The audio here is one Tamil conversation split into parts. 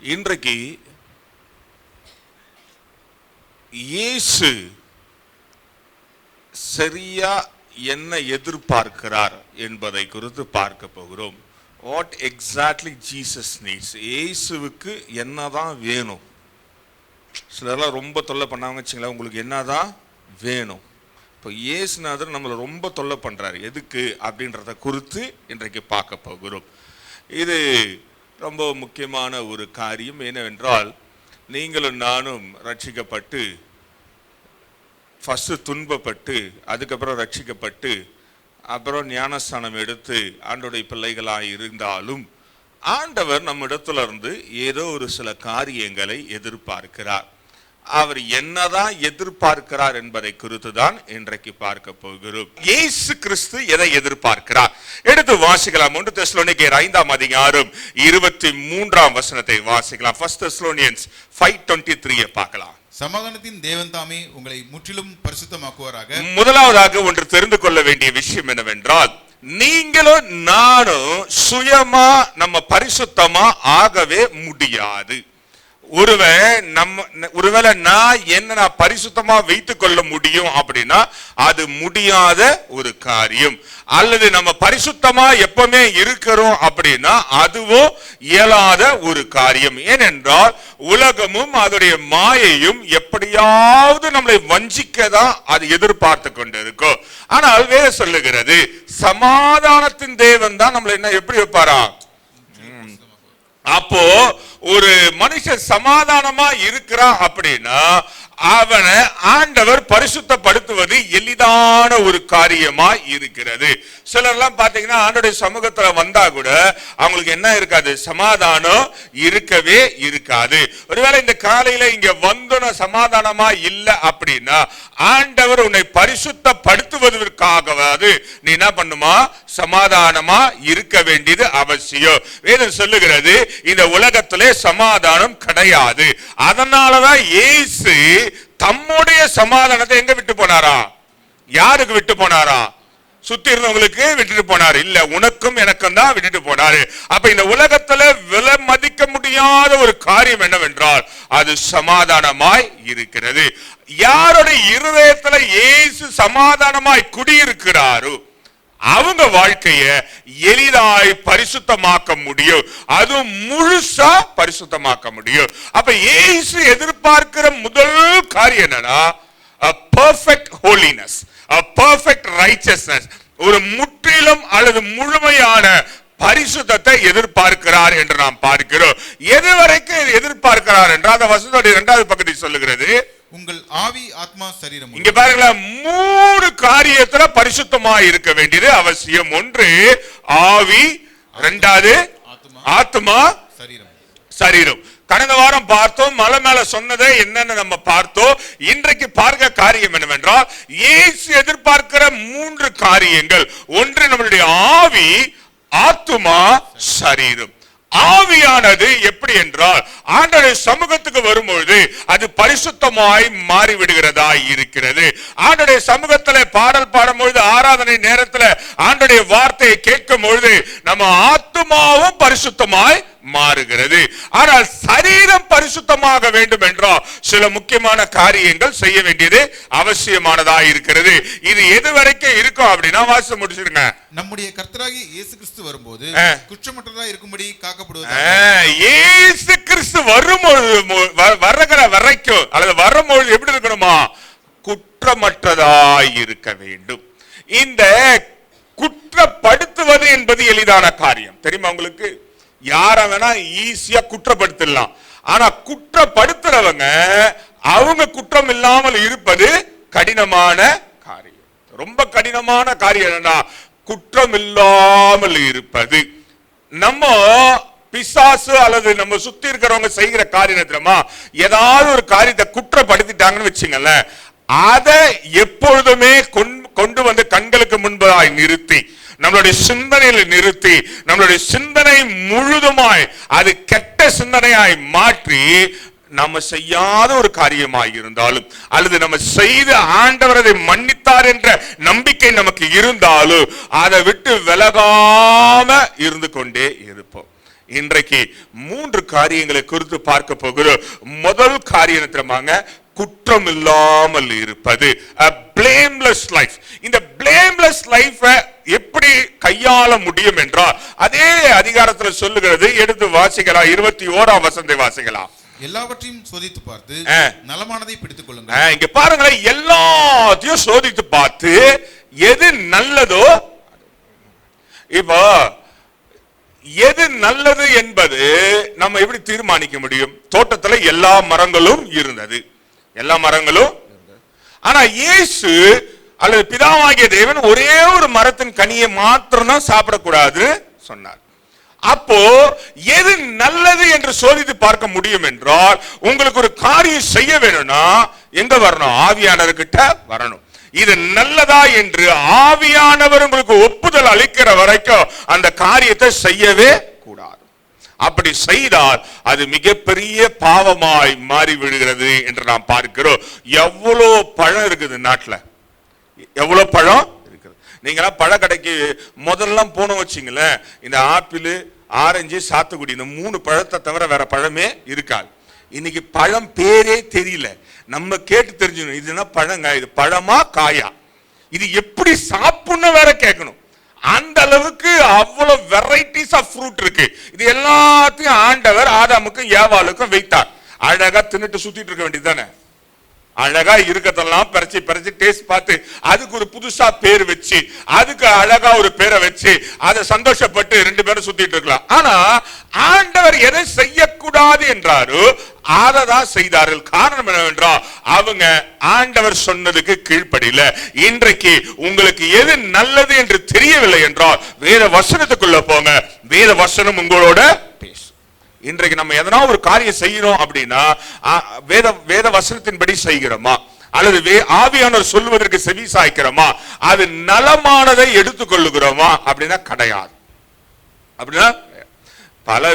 இன்றைக்கு இயேசு சரியா என்ன எதிர்பார்க்கிறார் என்பதை குறித்து பார்க்க போகிறோம். What exactly Jesus needs. இயேசுவுக்கு என்னதான் வேணும்? சிலர்லாம் ரொம்ப தொல்லை பண்ணாங்க வச்சுங்களேன், உங்களுக்கு என்னதான் வேணும்? இப்போ இயேசுநாதர் நம்மளை ரொம்ப தொல்லை பண்றாரு, எதுக்கு அப்படின்றத குறித்து இன்றைக்கு பார்க்க போகிறோம். இது ரொம்ப முக்கியமான ஒரு காரியம். என்னவென்றால், நீங்களும் நானும் ரட்சிக்கப்பட்டு ஃபஸ்ட்டு துன்பப்பட்டு அதுக்கப்புறம் ரட்சிக்கப்பட்டு அப்புறம் ஞானஸ்தானம் எடுத்து ஆண்டவருடைய பிள்ளைகளாக இருந்தாலும் ஆண்டவர் நம்ம இடத்துல இருந்து ஏதோ ஒரு சில காரியங்களை எதிர்பார்க்கிறார். அவர் என்னதான் எதிர்பார்க்கிறார் என்பதை குறித்து தான் இன்றைக்கு பார்க்க போகிறோம். இயேசு கிறிஸ்து எதை எதிர்பார்க்கிறார்? எடுத்து வாசிக்கலாம். 1 தெசலோனிக்கேயர் 5ஆம் அதிகாரம் 23ஆம் வசனத்தை வாசிக்கலாம். 1 Thessalonians 5:23 பார்க்கலாம். சமாதானத்தின் தேவன் தாமே உங்களை முற்றிலும் பரிசுத்தமாக்குவாராக. முதலாவதாக ஒன்று தெரிந்து கொள்ள வேண்டிய விஷயம் என்னவென்றால், நீங்களும் நானும் சுயமா நம்ம பரிசுத்தமா ஆகவே முடியாது. ஒருவேளை நான் பரிசுத்தமா வைத்துக் கொள்ள முடியும் அப்படின்னா அது முடியாத ஒரு காரியம். அல்லது நம்ம பரிசுத்தமா எப்பவுமே இருக்கிறோம் அப்படின்னா அதுவும் இயலாத ஒரு காரியம். ஏனென்றால் உலகமும் அதோடைய மாயையும் எப்படியாவது நம்மளை வஞ்சிக்கதான் அது எதிர்பார்த்து கொண்டு இருக்கும். ஆனால் வேற சொல்லுகிறது, சமாதானத்தின் தேவன் தான் நம்மளை என்ன எப்படி வைப்பாரா? அப்போ ஒரு மனுஷன் சமாதானமா இருக்கிறான் அப்படின்னா அவனை ஆண்டவர் பரிசுத்தப்படுத்துவது எளிதான ஒரு காரியமா இருக்கிறது. சிலர்லாம் பாத்தீங்கன்னா ஆண்டவருடைய சமூகத்துல வந்தா கூட அவங்களுக்கு என்ன இருக்காது? சமாதானம் இருக்கவே இருக்காது. ஒருவேளை இந்த காலையில இங்க வந்து சமாதானமா இல்லை அப்படின்னா ஆண்டவர் உன்னை பரிசுத்தப்படுத்துவதற்காகவாது நீ என்ன பண்ணுமா? சமாதானமா இருக்க வேண்டியது அவசியம். வேதம் சொல்லுகிறது, இந்த உலகத்திலே சமாதானம் கிடையாது. அதனாலதான் இயேசு தம்முடைய சமாதானத்தை எங்க விட்டு போனாரா? யாருக்கு விட்டு போனாரா? சுத்தி இருந்தவங்களுக்கு விட்டுட்டு போனாரு. இல்ல, உனக்கும் எனக்கும் தான் விட்டுட்டு போனாரு. அப்ப இந்த உலகத்துல விலை மதிக்க முடியாத ஒரு காரியம் என்னவென்றால் அது சமாதானமாய் இருக்கிறது. யாருடைய இருதயத்துல இயேசு சமாதானமாய் குடியிருக்கிறாரோ அவங்க வாழ்க்கைய எளிதாய் பரிசுத்தமாக்க முடியும். அதுவும் முழுசா பரிசுத்தமாக்க முடியும். அப்ப இயேசு எதிர்பார்க்கிற முதல் காரியம் என்னன்னா, a perfect holiness, a perfect righteousness. ஒரு முற்றிலும் அல்லது முழுமையான பரிசுத்தத்தை எதிர்பார்க்கிறார் என்று நாம் பார்க்கிறோம். எதுவரைக்கும் எதிர்பார்க்கிறார் என்றால் அந்த வசனத்துடைய 2வது பகுதி சொல்லுகிறது, உங்கள் ஆவி, ஆத்மா, சரீரம். இங்க பாருங்களா, 3 காரியத்துல பரிசுத்தமா இருக்க வேண்டியது அவசியம். 1 ஆவி, 2 ஆத்மா, சரீரம். கடந்த வாரம் பார்த்தோம், மலை மேல சொன்னதை என்னன்னு நம்ம பார்த்தோம். இன்றைக்கு பார்க்க காரியம் என்னவென்றால், இயேசு எதிர்பார்க்கிற 3 காரியங்கள். 1 நம்மளுடைய ஆவி, ஆத்மா, சரீரம். ஆவியானது எப்படி என்றால் ஆண்டவருடைய சமூகத்துக்கு வரும்பொழுது அது பரிசுத்தமாய் மாறிவிடுகிறதா இருக்கிறது. ஆண்டவருடைய சமூகத்துல பாடல் பாடும்பொழுது, ஆராதனை நேரத்துல ஆண்டவருடைய வார்த்தையை கேட்கும் பொழுது நம்ம ஆத்மாவும் பரிசுத்தமாய் மாறுகிறது. ஆனால் சரீரம் பரிசுத்தமாக வேண்டும் என்றால் சில முக்கியமான காரியங்கள் செய்ய வேண்டியது அவசியமானதா இருக்கிறது. இது எது வரைக்கும் இருக்கும் அப்படின்னா வாசி முடிச்சிருங்க. நம்முடைய கர்த்தராகிய இயேசு கிறிஸ்து வரும்போது குற்றமற்றதா இருக்கும்படி காக்கப்படுவது. இயேசு கிறிஸ்து வருகிற வரைக்கும் அல்லது வரும்பொழுது எப்படி இருக்கணுமா? குற்றமற்றதாய் இருக்க வேண்டும். இந்த குற்றப்படுத்துவது என்பது எளிதான காரியம் தெரியுமா உங்களுக்கு? யார வேணா ஈஸியா குற்றப்படுத்தலாம். ஆனா குற்றப்படுத்துறவங்க அவங்க குற்றம் இல்லாமல் இருப்பது கடினமான காரியம். ரொம்ப கடினமான காரியம் என்னன்னா குற்றம் இல்லாமல் இருப்பது. நம்ம பிசாசு அல்லது நம்ம சுத்தி இருக்கிறவங்க செய்கிற காரியமா, ஏதாவது ஒரு காரியத்தை குற்றப்படுத்திட்டாங்கன்னு வச்சுங்களேன், அதை எப்பொழுதுமே கொண்டு வந்து கண்களுக்கு முன்பதாய் நிறுத்தி நம்மளுடைய சிந்தனையில நிறுத்தி நம்மளுடைய சிந்தனை முழுதுமாய் அது கெட்ட சிந்தனையாய் மாற்றி நம்ம செய்யாத ஒரு காரியமாய் இருந்தாலும் அல்லது நம்ம செய்து ஆண்டவர் அதை மன்னித்தார் என்ற நம்பிக்கை நமக்கு இருந்தாலும் அதை விட்டு விலகாம இருந்து கொண்டே இருப்போம். இன்றைக்கு 3 காரியங்களை குறித்து பார்க்க போகிறோம். முதல் காரியம் தெரியுமாங்க, குற்றம் இல்லாமல் இருப்பது, a blameless life. இந்த blameless life எப்படி கையாள முடியும் என்றால் அதே அதிகாரத்தில் சொல்லுகிறது. எடுத்து வாசிக்கலாம், 21ஆம் வசனத்தை வாசிக்கலாம். எல்லாவற்றையும் சோதித்து பார்த்து நலமானதை பிடித்துக் கொள்ளுங்க. இங்க பாருங்களேன், எல்லாத்தையும் சோதித்து பார்த்து எது நல்லதோ, இப்போ எது நல்லது என்பது நம்ம எப்படி தீர்மானிக்க முடியும்? தோட்டத்துல எல்லா மரங்களும் இருந்தது, எல்லா மரங்களும். ஆனா இயேசு அல்லது பிதாவாகிய தேவன் ஒரே ஒரு மரத்தின் கனியை மாத்திரம் தான் சாப்பிடக்கூடாது சொன்னார். அப்போ எது நல்லது என்று சோதித்து பார்க்க முடியும் என்றால், உங்களுக்கு ஒரு காரியம் செய்ய வேணும்னா எங்க வரணும்? ஆவியானவர்கிட்ட வரணும். இது நல்லதா என்று ஆவியானவர் உங்களுக்கு ஒப்புதல் அளிக்கிற வரைக்கும் அந்த காரியத்தை செய்யவே கூடாது. அப்படி செய்தால் அது மிகப்பெரிய பாவமாய் மாறி விடுகிறது என்று நாம் பார்க்கிறோம். எவ்வளவு பழம் இருக்குது நாட்டுல, எவ்வளவு பழம் இருக்குது. நீங்களாம் பழக்கடைக்கு முதல்லாம் போனோம் வச்சிங்களேன், இந்த ஆப்பிள், ஆரஞ்சு, சாத்துக்குடி, இந்த 3 பழத்தை தவிர வேற பழமே இருக்காது. இன்னைக்கு பழம் பேரே தெரியல. நம்ம கேட்டு தெரிஞ்சுக்கணும், இது என்ன பழங்க, இது பழமா காயா, இது எப்படி சாப்பிடணும் வேற கேட்கணும். அந்த அளவுக்கு அவ்வளவு வெரைட்டிஸ் ஆஃப் ஃப்ரூட் இருக்கு. இது எல்லாத்தையும் ஆண்டவர் ஆதாமுக்கும் ஏவாளுக்கும் வைத்தார். அழகா தின்னுட்டு சுத்திட்டு இருக்க வேண்டியது தானே. அழகா இருக்கதெல்லாம் பறிச்சு டேஸ்ட் பார்த்து அதுக்கு ஒரு புதுசா பேர் வச்சு, அதுக்கு அழகா ஒரு பேரை வச்சு அதை சந்தோஷப்பட்டு 2 பேரும் சுத்திட்டு இருக்கலாம். ஆனா ஆண்டவர் எதை செய்யக்கூடாது என்றாரோ அதை தான் செய்தார்கள். காரணம் என்னவென்றால் அவங்க ஆண்டவர் சொன்னதுக்கு கீழ்ப்படியில. இன்றைக்கு உங்களுக்கு எது நல்லது என்று தெரியவில்லை என்றால் வேத வசனத்துக்குள்ள போங்க, வேத வசனம் உங்களோட பேசும். இன்றைக்கு நம்ம எதனா ஒரு காரியம் செய்யறோம் அப்படின்னா வேத வசனத்தின்படி செய்கிறோமா அல்லது ஆவியானவர் சொல்லுவதற்கு செவி சாய்க்கிறோமா, அது நலமானதை எடுத்துக்கொள்ளுகிறோமா அப்படின்னா கிடையாது. அப்படின்னா பல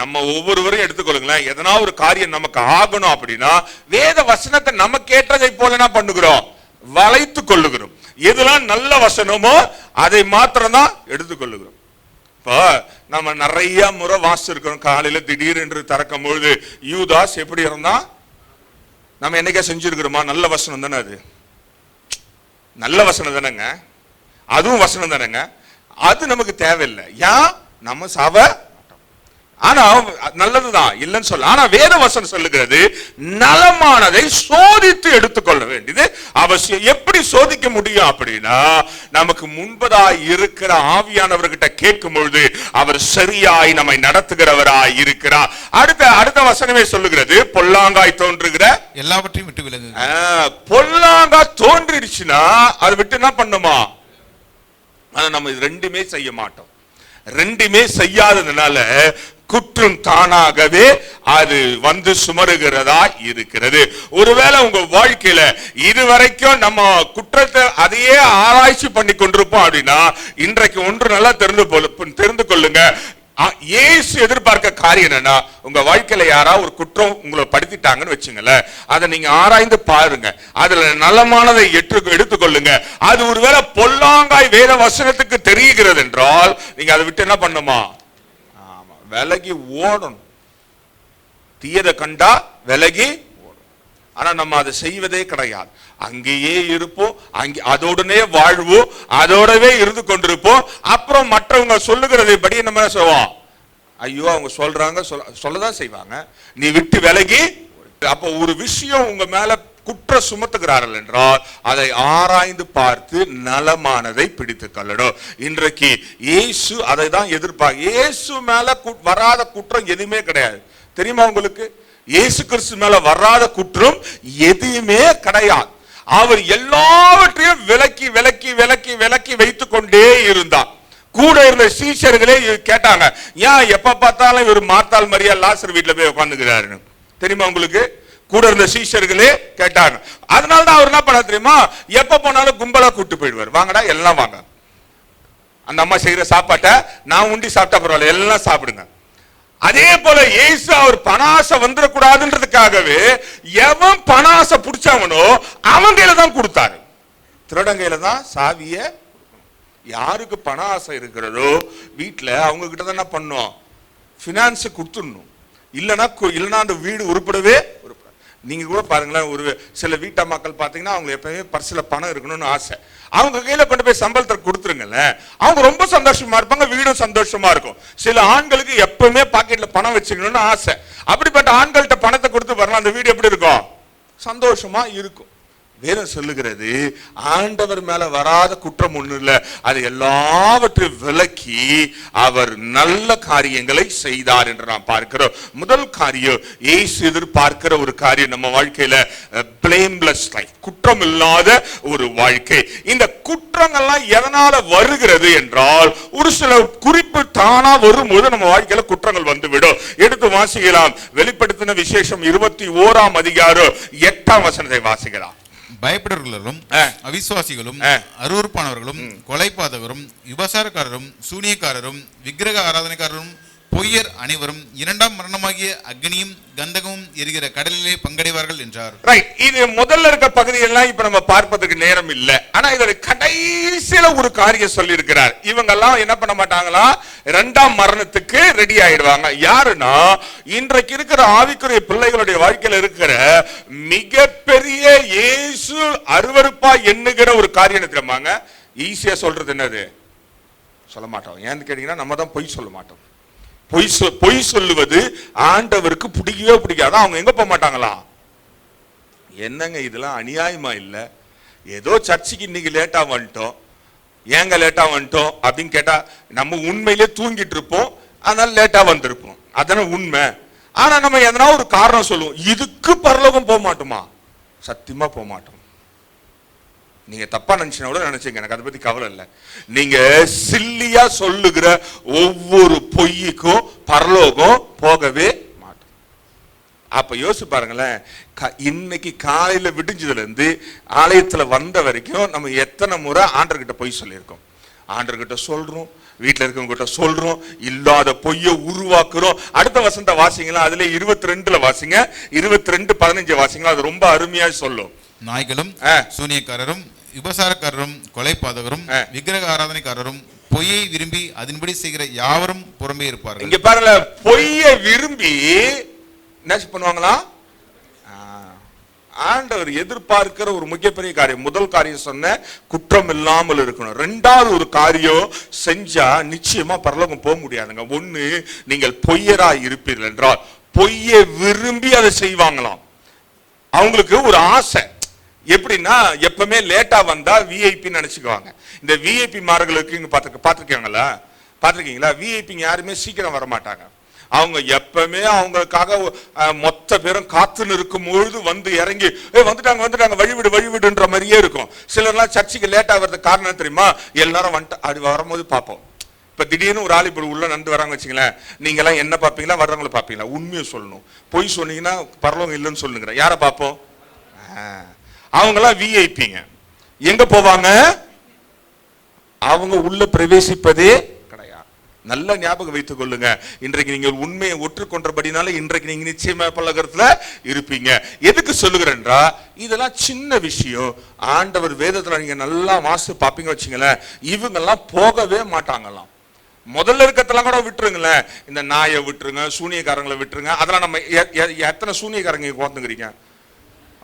நம்ம ஒவ்வொருவரும் எடுத்துக்கொள்ளுங்களேன், எதனா ஒரு காரியம் நமக்கு ஆகணும் அப்படின்னா வேத வசனத்தை நம்ம கேட்டதை போல என்ன பண்ணுகிறோம்? வளைத்து கொள்ளுகிறோம். எதெல்லாம் நல்ல வசனமோ அதை மாத்திரம் தான் எடுத்துக்கொள்ளுகிறோம். இப்போ நம்ம நிறைய முறை வாசிச்சிருக்கிறோம். காலையில திடீர் என்று திறக்கும் பொழுது யூதாஸ் எப்படி இருந்தா நம்ம என்னைக்கா செஞ்சிருக்கிறோமா? நல்ல வசனம் தானே, அது நல்ல வசனம் தானேங்க, அதுவும் வசனம் தானேங்க. அது நமக்கு தேவையில்லை. ஏன்? நம்ம சாவ, ஆனா நல்லதுதான் இல்லைன்னு சொல்ல. ஆனா வேத வசனம் சொல்லுகிறது நலமானதை சோதித்து எடுத்துக்கொள்ள வேண்டியது அவசியம். எப்படி சோதிக்க முடியும் அப்படின்னா நமக்கு முன்பதாய் இருக்கிற ஆவியானவர்கிட்ட கேட்கும் பொழுது அவர் சரியாய் நம்மை நடத்துகிறவராய் இருக்கிறார். அடுத்த வசனமே சொல்லுகிறது பொல்லாங்காய் தோன்றுகிற எல்லாவற்றையும் விட்டு விலகு. பொல்லாங்காய் தோன்றிடுச்சுன்னா அதை விட்டு என்ன பண்ணுமா? ஆனா நம்ம இது 2மே செய்ய மாட்டோம். 2மே செய்யாததுனால குற்றம் தானாகவே அது வந்து சுமருகிறதா இருக்கிறது. ஒருவேளை உங்க வாழ்க்கையில இதுவரைக்கும் நம்ம குற்றத்தை அதையே ஆராய்ச்சி பண்ணி கொண்டிருப்போம் அப்படின்னா இன்றைக்கு ஒன்று நல்லா தெரிந்து கொள்ளுங்க. இயேசு எதிர்பார்க்க காரியம் என்னன்னா, உங்க வாழ்க்கையில யாரா ஒரு குற்றம் உங்களை படுத்திட்டாங்கன்னு வச்சுங்களேன், அதை நீங்க ஆராய்ந்து பாருங்க, அதுல நலமானதை எடுத்துக்கொள்ளுங்க. அது ஒருவேளை பொல்லாங்காய் வேத வசனத்துக்கு தெரிகிறது என்றால் நீங்க அதை விட்டு என்ன பண்ணுமா? ஆமா, விலகி ஓடணும். தீயதை கண்டா விலகி ஓடும். ஆனா நம்ம அதை செய்வதே கிடையாது. அங்கேயே இருப்போம், அதோடனே வாழ்வோம், அதோடவே இருந்து கொண்டிருப்போம். அப்புறம் மற்றவங்க சொல்லுகிறதை படி நம்ம சொல்லுவோம், ஐயோ அவங்க சொல்றாங்க, சொல்லதான் செய்வாங்க, நீ விட்டு விலகி. அப்போ ஒரு விஷயம் உங்க மேல குற்ற சுமத்துகிறார்கள் என்றால் அதை ஆராய்ந்து பார்த்து நலமானதை பிடித்து கொள்ளணும். இன்றைக்கு இயேசு அதை தான் எதிர்பார்க்க. இயேசு மேல வராத குற்றம் எதுவுமே கிடையாது. தெரியுமா உங்களுக்கு? இயேசு கிறிஸ்து மேல வராத குற்றம் எதுவுமே கிடையாது. அவர் எல்லாவற்றையும் விலக்கி விலக்கி விலக்கி விலக்கி வைத்துக் கொண்டே இருந்தார். கூட இருந்த சீஷர்களே கேட்டாங்க, ஏன் எப்ப பார்த்தாலும் இவர் மார்த்தாள் மரியா லாசர் வீட்டுல போய் உட்கார்ந்துக்கிறாரு? தெரியுமா உங்களுக்கு? கூட இருந்த சீஷர்களே கேட்டாங்க. அதனாலதான் அவர் என்ன பண்ண தெரியுமா, எப்ப போனாலும் கும்பலா கூட்டு போயிடுவார். வாங்கடா எல்லாம் வாங்க, அந்த அம்மா செய்யற சாப்பாட்டை நான் உண்டி சாப்பிட்டா பரவாயில்ல, எல்லாம் சாப்பிடுங்க. அதே போல இயேசு அவர் பணாசை வந்துடக்கூடாதுன்றதுக்காகவே எவன் பணாசை பிடிச்சவனோ அவன் கையில தான் கொடுத்தாரு. திருடங்கையில தான் சாவிய. யாருக்கு பண ஆசை இருக்கிறதோ வீட்டுல அவங்க கிட்ட தான் என்ன பண்ணும், ஃபினான்ஸ் கொடுத்துடணும். இல்லைன்னா அந்த வீடு உருப்படவே. நீங்க கூட பாருங்களேன், ஒரு சில வீட்டை மக்கள் பாத்தீங்கன்னா அவங்க எப்பவுமே பர்ஸ்ல பணம் இருக்கணும்னு ஆசை. அவங்க கையில கொண்டு போய் சம்பளத்தை கொடுத்துருங்கல்ல, அவங்க ரொம்ப சந்தோஷமா இருப்பாங்க, வீடும் சந்தோஷமா இருக்கும். சில ஆண்களுக்கு எப்பவுமே பாக்கெட்ல பணம் வச்சுக்கணும்னு ஆசை. அப்படிப்பட்ட ஆண்கள்கிட்ட பணத்தை கொடுத்து வரலாம், அந்த வீடு எப்படி இருக்கும்? சந்தோஷமா இருக்கும். வேதம் சொல்லுகிறது, ஆண்டவர் மேல வராத குற்றம் ஒண்ணு இல்ல, அது எல்லாவற்றையும் விலக்கி அவர் நல்ல காரியங்களை செய்தார் என்று நாம் பார்க்கிறோம். முதல் காரியம், இயேசு எதிர்பார்க்கிற ஒரு காரியம் நம்ம வாழ்க்கையில பிளேம்லெஸ் லைஃப், குற்றம் இல்லாத ஒரு வாழ்க்கை. இந்த குற்றங்கள்லாம் எதனால வருகிறது என்றால், ஒரு சில குறிப்பு தானா வரும்போது நம்ம வாழ்க்கையில குற்றங்கள் வந்துவிடும். எடுத்து வாசிக்கலாம். வெளிப்படுத்தின விசேஷம் 21ஆம் அதிகாரம் 8ஆம் வசனத்தை வாசிக்கலாம். பயப்படுறவர்களும் அவிசுவாசிகளும் அருவருப்பானவர்களும் கொலைபாதகரும் விபசாரக்காரரும் சூனியக்காரரும் விக்கிரக ஆராதனைக்காரரும் பொய்யர் அனைவரும் இரண்டாம் மரணமாகிய அக்னியும் கந்தகமும் எரிகிற கடலிலே பங்கடைவார்கள் என்றார். ரைட். இது முதல்ல இருக்க பகுதியெல்லாம் இப்ப நம்ம பார்ப்பதற்கு நேரம் இல்லை. ஆனா இதோட கடைசியில ஒரு காரியம் சொல்லி இருக்கிறார். இவங்க எல்லாம் என்ன பண்ண மாட்டாங்களா? இரண்டாம் மரணத்துக்கு ரெடி ஆயிடுவாங்க. யாருன்னா, இன்றைக்கு இருக்கிற ஆவிக்குரிய பிள்ளைகளுடைய வாழ்க்கையில இருக்கிற மிகப்பெரிய இயேசு அருவருப்பா எண்ணுகிற ஒரு காரியம் தெரியுமாங்க? ஈஸியா சொல்றது என்னது? சொல்ல மாட்டோம். ஏன்னு கேட்டீங்கன்னா, நம்ம தான் பொய் சொல்ல மாட்டோம். பொய் சொல்லுவது ஆண்டவருக்கு பிடிக்கவே பிடிக்காது. அவங்க எங்க போக மாட்டாங்களா? என்னங்க இதெல்லாம் அநியாயமா இல்ல? ஏதோ சர்ச்சுக்கு இன்னைக்கு லேட்டா வந்துட்டோம், ஏங்க லேட்டா வந்துட்டோம் அப்படின்னு கேட்டா, நம்ம உண்மையிலே தூங்கிட்டு இருப்போம், அதனால லேட்டா வந்திருப்போம், அதான உண்மை. ஆனா நம்ம எதனா ஒரு காரணம் சொல்லுவோம். இதுக்கு பரலோகம் போக மாட்டோமா? சத்தியமா போக மாட்டோம். நீங்க தப்பா நினைச்சா கூட நினைச்சீங்க, எனக்கு அதை பத்தி கவலை இல்லை. நீங்க சில்லியா சொல்லுகிற ஒவ்வொரு பொய்யுக்கும் பரலோகம் போகவே மாட்டோம். அப்ப யோசிச்சு பாருங்களேன், இன்னைக்கு காலையில விடிஞ்சதுல இருந்து ஆலயத்துல வந்த வரைக்கும் நம்ம எத்தனை முறை ஆண்டர்கிட்ட பொய் சொல்லியிருக்கோம்? ஆண்டர்கிட்ட சொல்றோம், வீட்டுல இருக்கவங்க கிட்ட சொல்றோம், இல்லாத பொய்ய உருவாக்குறோம். அடுத்த வசனத்தை வாசிங்களா, அதுல 22ல வாசிங்க, 22:15 வாசிங்களா, அது ரொம்ப அருமையா சொல்லும். நாய்களும் சூனியக்காரரும் விபசாரக்காரரும் கொலைபாதகரும் விக்கிரக ஆராதனைக்காரரும் பொய்யை விரும்பி அதன்படி செய்கிற யாவரும் புறம்பே இருப்பார்கள். இங்க பாருங்க, பொய்யை விரும்பி என்ன பண்ணுவாங்களா? ஆண்டவர் எதிர்பார்க்கிற ஒரு மிகப்பெரிய காரியம். முதல் காரியம் சொன்ன, குற்றம் இல்லாமல் இருக்கணும். ரெண்டாவது ஒரு காரியம் செஞ்சா நிச்சயமா பரலோகம் போக முடியாதுங்க. ஒண்ணு, நீங்கள் பொய்யரா இருப்பீர்கள் என்றால் பொய்யை விரும்பி அதை செய்வாங்களாம். அவங்களுக்கு ஒரு ஆசை. எப்படின்னா, எப்பவுமே லேட்டா வந்தா விஐபி நினைச்சுக்குவாங்க. இந்த விஐபி மார்களுக்கு இங்க பாத்துருக்கீங்களா? விஐபி யாருமே சீக்கிரம் வர மாட்டாங்க. அவங்க எப்பவுமே அவங்களுக்காக மொத்த பேரும் காத்து நிற்கும் பொழுது வந்து இறங்கி வந்துட்டாங்க வழிவிடுன்ற மாதிரியே இருக்கும். சிலர்லாம் சர்ச்சுக்கு லேட்டா வர்றதுக்கு காரணம் தெரியுமா? எல்லாரும் வந்துட்டு அப்படி வரும்போது பார்ப்போம். இப்ப திடீர்னு ஒரு ஆள் இப்படி உள்ள நடந்து வராங்க வச்சுங்களேன், நீங்க எல்லாம் என்ன பாப்பீங்களா? வர்றவங்களை பாப்பீங்களா? உண்மையை சொல்லணும். பொய் சொன்னீங்கன்னா பரலோகம் இல்லைன்னு சொல்லுங்க. யாரை பார்ப்போம்? அவங்களாம் விஐபிங்க. எங்க போவாங்க? அவங்க உள்ள பிரவேசிப்பதே கிடையாது. நல்ல ஞாபகம் வைத்துக் கொள்ளுங்க. இன்றைக்கு நீங்க உண்மையை ஒற்றுக்கொண்டபடினால இன்றைக்கு நீங்க நிச்சயமா பல்லகத்துல இருப்பீங்க. எதுக்கு சொல்லுகிறேன்றா, இதெல்லாம் சின்ன விஷயம். ஆண்டவர் வேதத்துல நீங்க நல்லா வாசி பாப்பீங்க வச்சுங்களேன், இவங்க எல்லாம் போகவே மாட்டாங்களாம். முதல்ல இருக்கத்தெல்லாம் கூட விட்டுருங்களேன், இந்த நாயை விட்டுருங்க, சூனியக்காரங்களை விட்டுருங்க. அதெல்லாம் நம்ம எத்தனை சூனியக்காரங்க உட்காந்துக்கிறீங்க?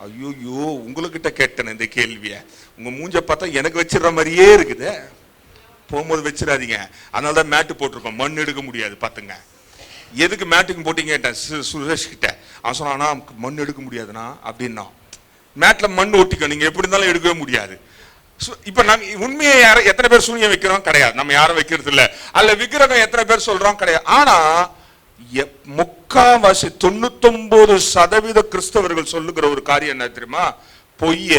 ஐயோ, உங்ககிட்ட கேட்டேன் இந்த கேள்விய. உங்க மூஞ்ச பார்த்தா எனக்கு வச்சிடற மாதிரியே இருக்குது. போகும்போது வச்சிடாதீங்க. அதனாலதான் மேட்டு போட்டிருக்கோம், மண் எடுக்க முடியாது. பாத்துங்க, எதுக்கு மேட்டுக்கு போட்டீங்க கேட்டேன் சுரேஷ் கிட்ட. அவன் சொன்னா, மண் எடுக்க முடியாதுண்ணா அப்படின்னா. மேட்ல மண் ஒட்டிக்கும், நீங்க எப்படி இருந்தாலும் எடுக்கவே முடியாது. இப்ப நம்ம உண்மையை எத்தனை பேர் சூனியம் வைக்கிறோம்? கிடையாது. நம்ம யாரும் வைக்கிறது இல்ல. அல்ல விக்கிரகம் எத்தனை பேர் சொல்றோம்? கிடையாது. ஆனா முக்காவாசி 99% கிறிஸ்தவர்கள் சொல்லுகிற ஒரு காரியம் என்ன தெரியுமா? பொய்ய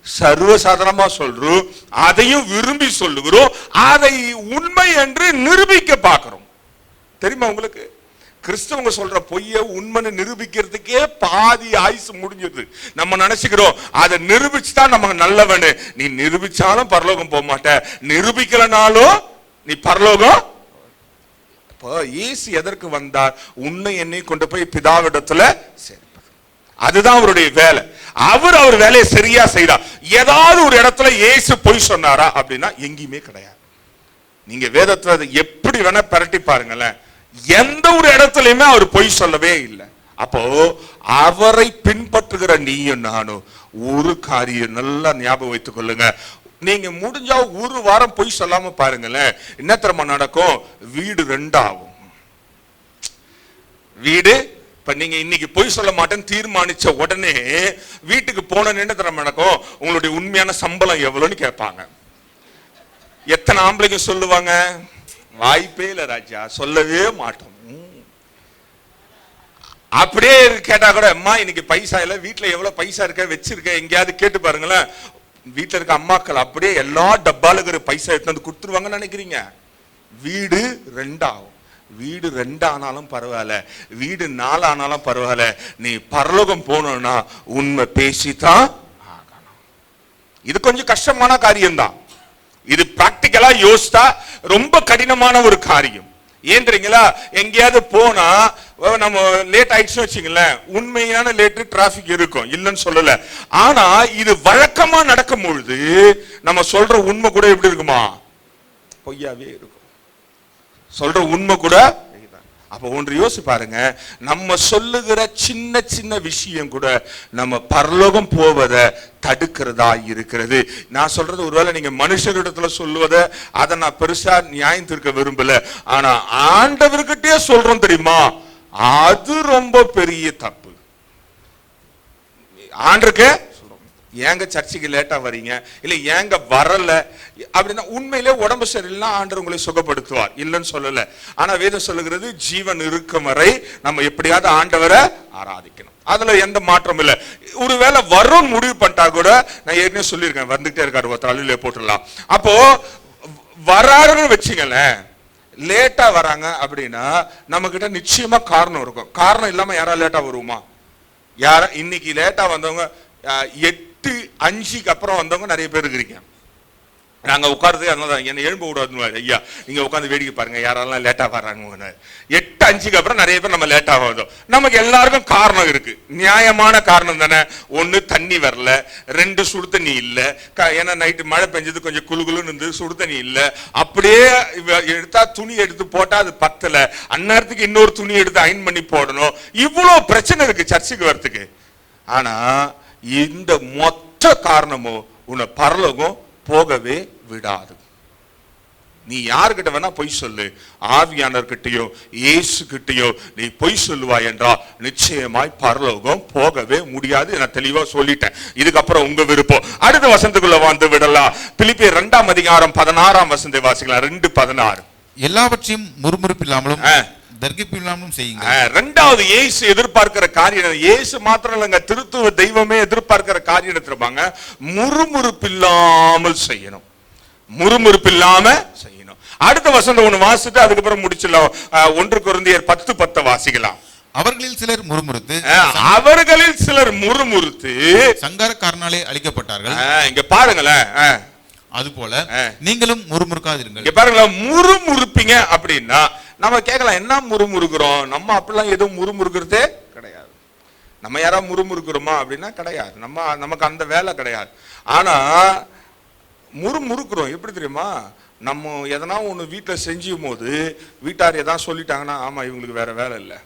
சர்வசாதாரணமா சொல்றோம், அதையும் விரும்பி சொல்லுகிறோம், அதை உண்மை என்று நிரூபிக்க பார்க்கிறோம். தெரியுமா உங்களுக்கு? கிறிஸ்தவங்க சொல்ற பொய்ய உண்மைன்னு நிரூபிக்கிறதுக்கே பாதி ஆயுசு முடிஞ்சது. நம்ம நினைச்சுக்கிறோம் அதை நிரூபிச்சுதான் நம்ம நல்லவனு. நீ நிரூபிச்சாலும் பரலோகம் போக மாட்ட, நிரூபிக்கலனாலும் நீ பரலோகம். இயேசு எதற்கு வந்தார்? உன்னை என்னை கொண்டு போய் பிதாவிடத்துல சேர்ப்பது. அதுதான் அவருடைய வேலை. அவர் வேலையை சரியா செய்தார். ஏதாவது ஒரு இடத்துல இயேசு பொய் சொன்னாரா அப்படின்னா எங்கேயுமே கிடையாது. நீங்க வேதத்துல எப்படி வேணா பரட்டி பாருங்களேன், எந்த ஒரு இடத்துலயுமே அவர் பொய் சொல்லவே இல்லை. அப்போ அவரை பின்பற்றுகிற நீயும் நானும் ஒரு காரியம் நல்லா ஞாபகம் வைத்துக் கொள்ளுங்க. நீங்க முடிஞ்சா ஒரு வாரம் பொய் சொல்லாம பாருங்களேன், என்ன தெரியுமா நடக்கும்? வீடு ரெண்டாகும். வீடு இப்ப நீங்க இன்னைக்கு பொய் சொல்ல மாட்டேன்னு தீர்மானிச்ச உடனே வீட்டுக்கு போன என்ன தெரியுமா நடக்கும்? உங்களுடைய உண்மையான சம்பளம் எவ்வளவுன்னு கேட்பாங்க. எத்தனை ஆம்பளைங்க சொல்லுவாங்க? வாய்ப்பே இல்ல ராஜா, சொல்லவே மாட்டோம். அப்படியே கேட்டா கூட, அம்மா இன்னைக்கு பைசா இல்ல, வீட்டுல எவ்வளவு பைசா இருக்க வச்சிருக்க, எங்கேயாவது கேட்டு பாருங்களேன். வீட்டுல இருக்க அம்மாக்கள் அப்படியே எல்லா டப்பால இருக்கிற பைசா எடுத்து வந்து கொடுத்துருவாங்கன்னு நினைக்கிறீங்க? வீடு ரெண்டாகும். வீடு 2 ஆனாலும் பரவாயில்ல, வீடு 4 ஆனாலும் பரவாயில்ல, நீ பரலோகம் போனோம்னா உண்மை பேசித்தான் ஆகணும். இது கொஞ்சம் கஷ்டமான காரியம்தான். இது பிராக்டிக்கலா யோசித்தா ரொம்ப கடினமான ஒரு காரியம். ஏன் தெரியுங்களா? எங்கேயாவது போனா நம்ம லேட் ஆயிடுச்சு வச்சுங்களேன், உண்மையான லேட்டு டிராபிக் இருக்கும், இல்லைன்னு சொல்லல. ஆனா இது வழக்கமா நடக்கும் பொழுது நம்ம சொல்ற உண்மை கூட எப்படி இருக்குமா? பொய்யாவே இருக்கும். சொல்ற உண்மை கூட. அப்ப ஒன்று யோசி பாருங்க, நம்ம சொல்லுகிற சின்ன சின்ன விஷயம் கூட நம்ம பரலோகம் போவதை தடுக்கிறதா இருக்கிறது. நான் சொல்றது ஒருவேளை நீங்க மனுஷரிடத்துல சொல்லுவதை அதை நான் பெருசா நியாயம் தீர்க்க விரும்பல, ஆனா ஆண்டவர்கிட்டயே சொல்றோம் தெரியுமா, அது ரொம்ப பெரிய தப்பு. ஆண்டருக்கு ஏங்க சர்ச்சுக்கு லேட்டா வரீங்க, இல்ல ஏங்க வரல அப்படின்னா உண்மையிலே உடம்பு சரியில்லைன்னா ஆண்டவர் உங்களை சுகப்படுத்துவார், இல்லைன்னு சொல்லல. ஆனா வேதம் சொல்லுகிறது ஜீவன் இருக்கும் வரை நம்ம எப்படியாவது ஆண்டவரை ஆராதிக்கணும். அதுல எந்த மாற்றம் இல்லை. ஒருவேளை வரும் முடிவு பண்ணிட்டா கூட, நான் ஏற்கனவே சொல்லியிருக்கேன், வந்துகிட்டே இருக்காரு ஒருத்தர், அலுவலியை போட்டுடலாம். அப்போ வராருன்னு வச்சுங்களேன், லேட்டா வராங்க அப்படின்னா நம்ம கிட்ட நிச்சயமா காரணம் இருக்கும். காரணம் இல்லாம யாரா லேட்டா வருவோமா? யாரா இன்னைக்கு லேட்டா வந்தவங்க 8:05 அப்புறம் வந்தவங்க நிறைய பேர் இருக்கிறீங்க. நாங்க உட்கார்றது அதனால என்ன எழும்ப விடாதுன்னு, ஐயா நீங்க உட்காந்து வேடிக்கை பாருங்க யாரெல்லாம் லேட்டா வர்றாங்க. 8:05 அப்புறம் நிறைய பேர் நம்ம லேட்டா வந்தோம். நமக்கு எல்லாருக்கும் காரணம் இருக்கு, நியாயமான காரணம் தானே. 1 தண்ணி வரல, 2 சுடு தண்ணி இல்ல, ஏன்னா நைட்டு மழை பெஞ்சது கொஞ்சம் குளுகுலுன்னு இருந்து சுடு தண்ணி இல்ல, அப்படியே எடுத்தா துணி எடுத்து போட்டா அது பத்தல, அந்நேரத்துக்கு இன்னொரு துணி எடுத்து அயன் பண்ணி போடணும். இவ்வளவு பிரச்சனை இருக்கு சர்ச்சுக்கு வரத்துக்கு. ஆனா இந்த மொத்த காரணமும் உன்னை பரலோகம் போகவே விடாது. நீ யாருக்கிட்ட வேணா பொய் சொல்லு, ஆவியானவர்கிட்டயோ இயேசு கிட்டயோ நீ பொய் சொல்லுவாய் என்றால் நிச்சயமாய் பரலோகம் போகவே முடியாது. நான் தெளிவா சொல்லிட்டேன். இதுக்கப்புறம் உங்க விருப்பம். அடுத்த வசனத்துக்குள்ள வந்து விடலாம். பிலிப்பியர் 2ஆம் அதிகாரம் 16ஆம் வசனத்தை வாசிக்கலாம். 2:16. எல்லாவற்றையும் முறுமுறுப்பில்லாமலும் தர்கிப்பில்லாமலும் செய்யுங்க. இரண்டாவது இயேசு எதிர்பார்க்கிற காரியம், இயேசு மாத்திரம் இல்லைங்க, திருத்துவ தெய்வமே எதிர்பார்க்கிற காரியம் எடுத்துருப்பாங்க, முறுமுறுப்பில்லாமல் செய்யணும். முறுமுறுப்பில்லாம செய்யணும். அடுத்த வசனம் ஒண்ணு வாசிட்டு அதுக்கப்புறம் முடிச்சிடலாம். 1 கொரிந்தியர் 10:10 வாசிக்கலாம். அவர்களில் சிலர் முறுமுறுத்து சங்காரக்காரனாலே அழிக்கப்பட்டார்கள். இங்க பாருங்களேன், அதுபோல நீங்களும் முறுமுறுக்காதிருங்கள். இங்க பாருங்களேன், முறுமுறுப்பீங்க அப்படின்னா நம்ம கேட்கலாம், என்ன முறுமுறுக்கிறோம்? நம்ம அப்படிலாம் எதுவும் முறுமுறுக்கிறதே கிடையாது. நம்ம யாராவது முறுமுறுக்கிறோமா அப்படின்னா கிடையாது. நமக்கு அந்த வேலை கிடையாது. ஆனா முறுமுறுக்கிறோம் எப்படி தெரியுமா? நம்ம எதனா ஒண்ணு வீட்டுல செஞ்சும் போது வீட்டார் எதாவது சொல்லிட்டாங்கன்னா, ஆமா இவங்களுக்கு வேற வேலை இல்லை.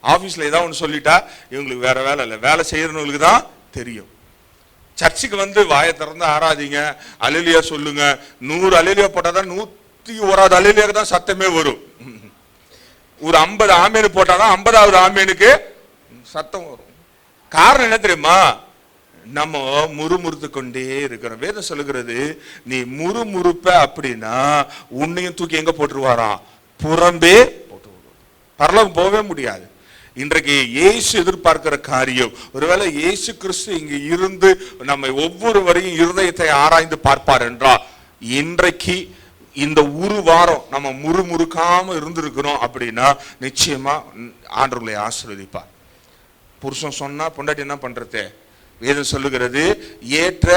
ஆபீஸ்ல ஏதாவது ஒண்ணு சொல்லிட்டா இவங்களுக்கு வேற வேலை இல்லை, வேலை செய்யறவங்களுக்கு தான் தெரியும். சர்ச்சுக்கு வந்து வாயை திறந்து ஆராதிங்க, அல்லேலூயா சொல்லுங்க. 100 அல்லேலூயா போட்டாதான் 101வது அல்லேலூயாக்கு தான் சத்தமே வரும். ஒரு 50 ஆமேனு போட்டாதான் 50வது ஆமேனுக்கு சத்தம் வரும். காரணம் என்ன தெரியுமா? நம்ம முறுமுறுத்து கொண்டே இருக்கிறோம். வேதம் சொல்லுகிறது, நீ முறுமுறுப்ப அப்படின்னா உன்னையும் தூக்கி எங்க போட்டுருவாராம்? புறம்பே போட்டு. பரலோகம் போகவே முடியாது. இன்றைக்கு இயேசு எதிர்பார்க்கிற காரியம், ஒருவேளை இயேசு கிறிஸ்து இங்கு இருந்து நம்மை ஒவ்வொருவரையும் இருதயத்தை ஆராய்ந்து பார்ப்பார் என்றால், இன்றைக்கு இந்த ஒரு வாரம் நம்ம முறுமுறுக்காம இருந்திருக்கிறோம் அப்படின்னா நிச்சயமா ஆண்டவர்களை ஆசீர்வதிப்பார். புருஷன் சொன்னா பொண்டாட்டி என்ன பண்றது? வேதம் சொல்லுகிறது, ஏற்ற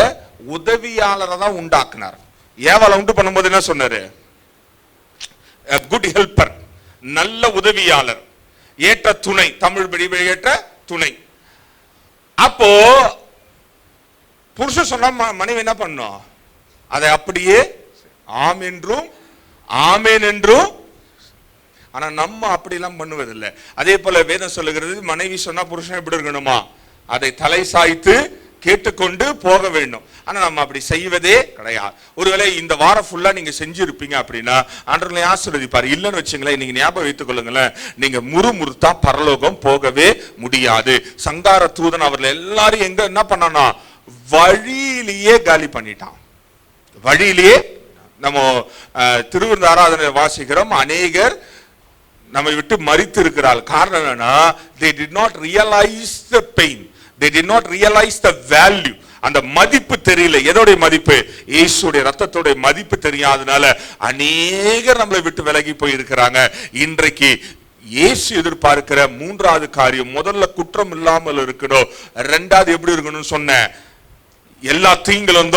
உதவியாளரை தான் உண்டாக்குனார். ஏவாளை உண்டு பண்ணும்போது என்ன சொன்னாரு? குட் ஹெல்பர், நல்ல உதவியாளர், ஏற்ற துணை, தமிழ் படி ஏற்ற துணை. அப்போ புருஷன் சொன்னா மனைவி என்ன பண்ணும்? அதை அப்படியே ஆம் என்றும் ஆமேன் என்றும். ஆனா நம்ம அப்படிலாம் பண்ணுவதில்லை. அதே போல வேதம் சொல்லுகிறது, மனைவி சொன்னா புருஷன் எப்படி இருக்கணுமா, அதை தலை சாய்த்து கேட்டுக்கொண்டு போக வேண்டும். ஆனா நம்ம அப்படி செய்வதே கிடையாது. ஒருவேளை இந்த வாரம் ஃபுல்லா நீங்க செஞ்சிருப்பீங்க அப்படின்னா ஆண்டவரை ஆசீர்வதிப்பார். இல்லைன்னு வச்சுங்களேன், நீங்க ஞாபகம் வைத்துக் கொள்ளுங்களேன், நீங்க முறுமுறுத்தா பரலோகம் போகவே முடியாது. சங்கார தூதன் அவர்கள் எல்லாரும் எங்க என்ன பண்ணானா, வழியிலேயே காலி பண்ணிட்டான். வழியிலேயே நம்ம திருவிருந்த ஆராதனை வாசிக்கிறோம், அநேகர் நம்மை விட்டு மரித்து இருக்கிறார். காரணம் என்னன்னா, they did not realize the pain, they did not realize the value. அந்த மதிப்பு தெரியல. எதோடைய மதிப்பு? இயேசுடைய ரத்தத்தோட மதிப்பு தெரியாதனால அநேகர் நம்மளை விட்டு விலகி போயிருக்கிறாங்க. இன்றைக்கு இயேசு எதிர்பார்க்கிற மூன்றாவது காரியம், முதல்ல குற்றம் இல்லாமல் இருக்கணும், ரெண்டாவது எப்படி இருக்கணும்னு சொன்ன, எல்லா தீங்களும்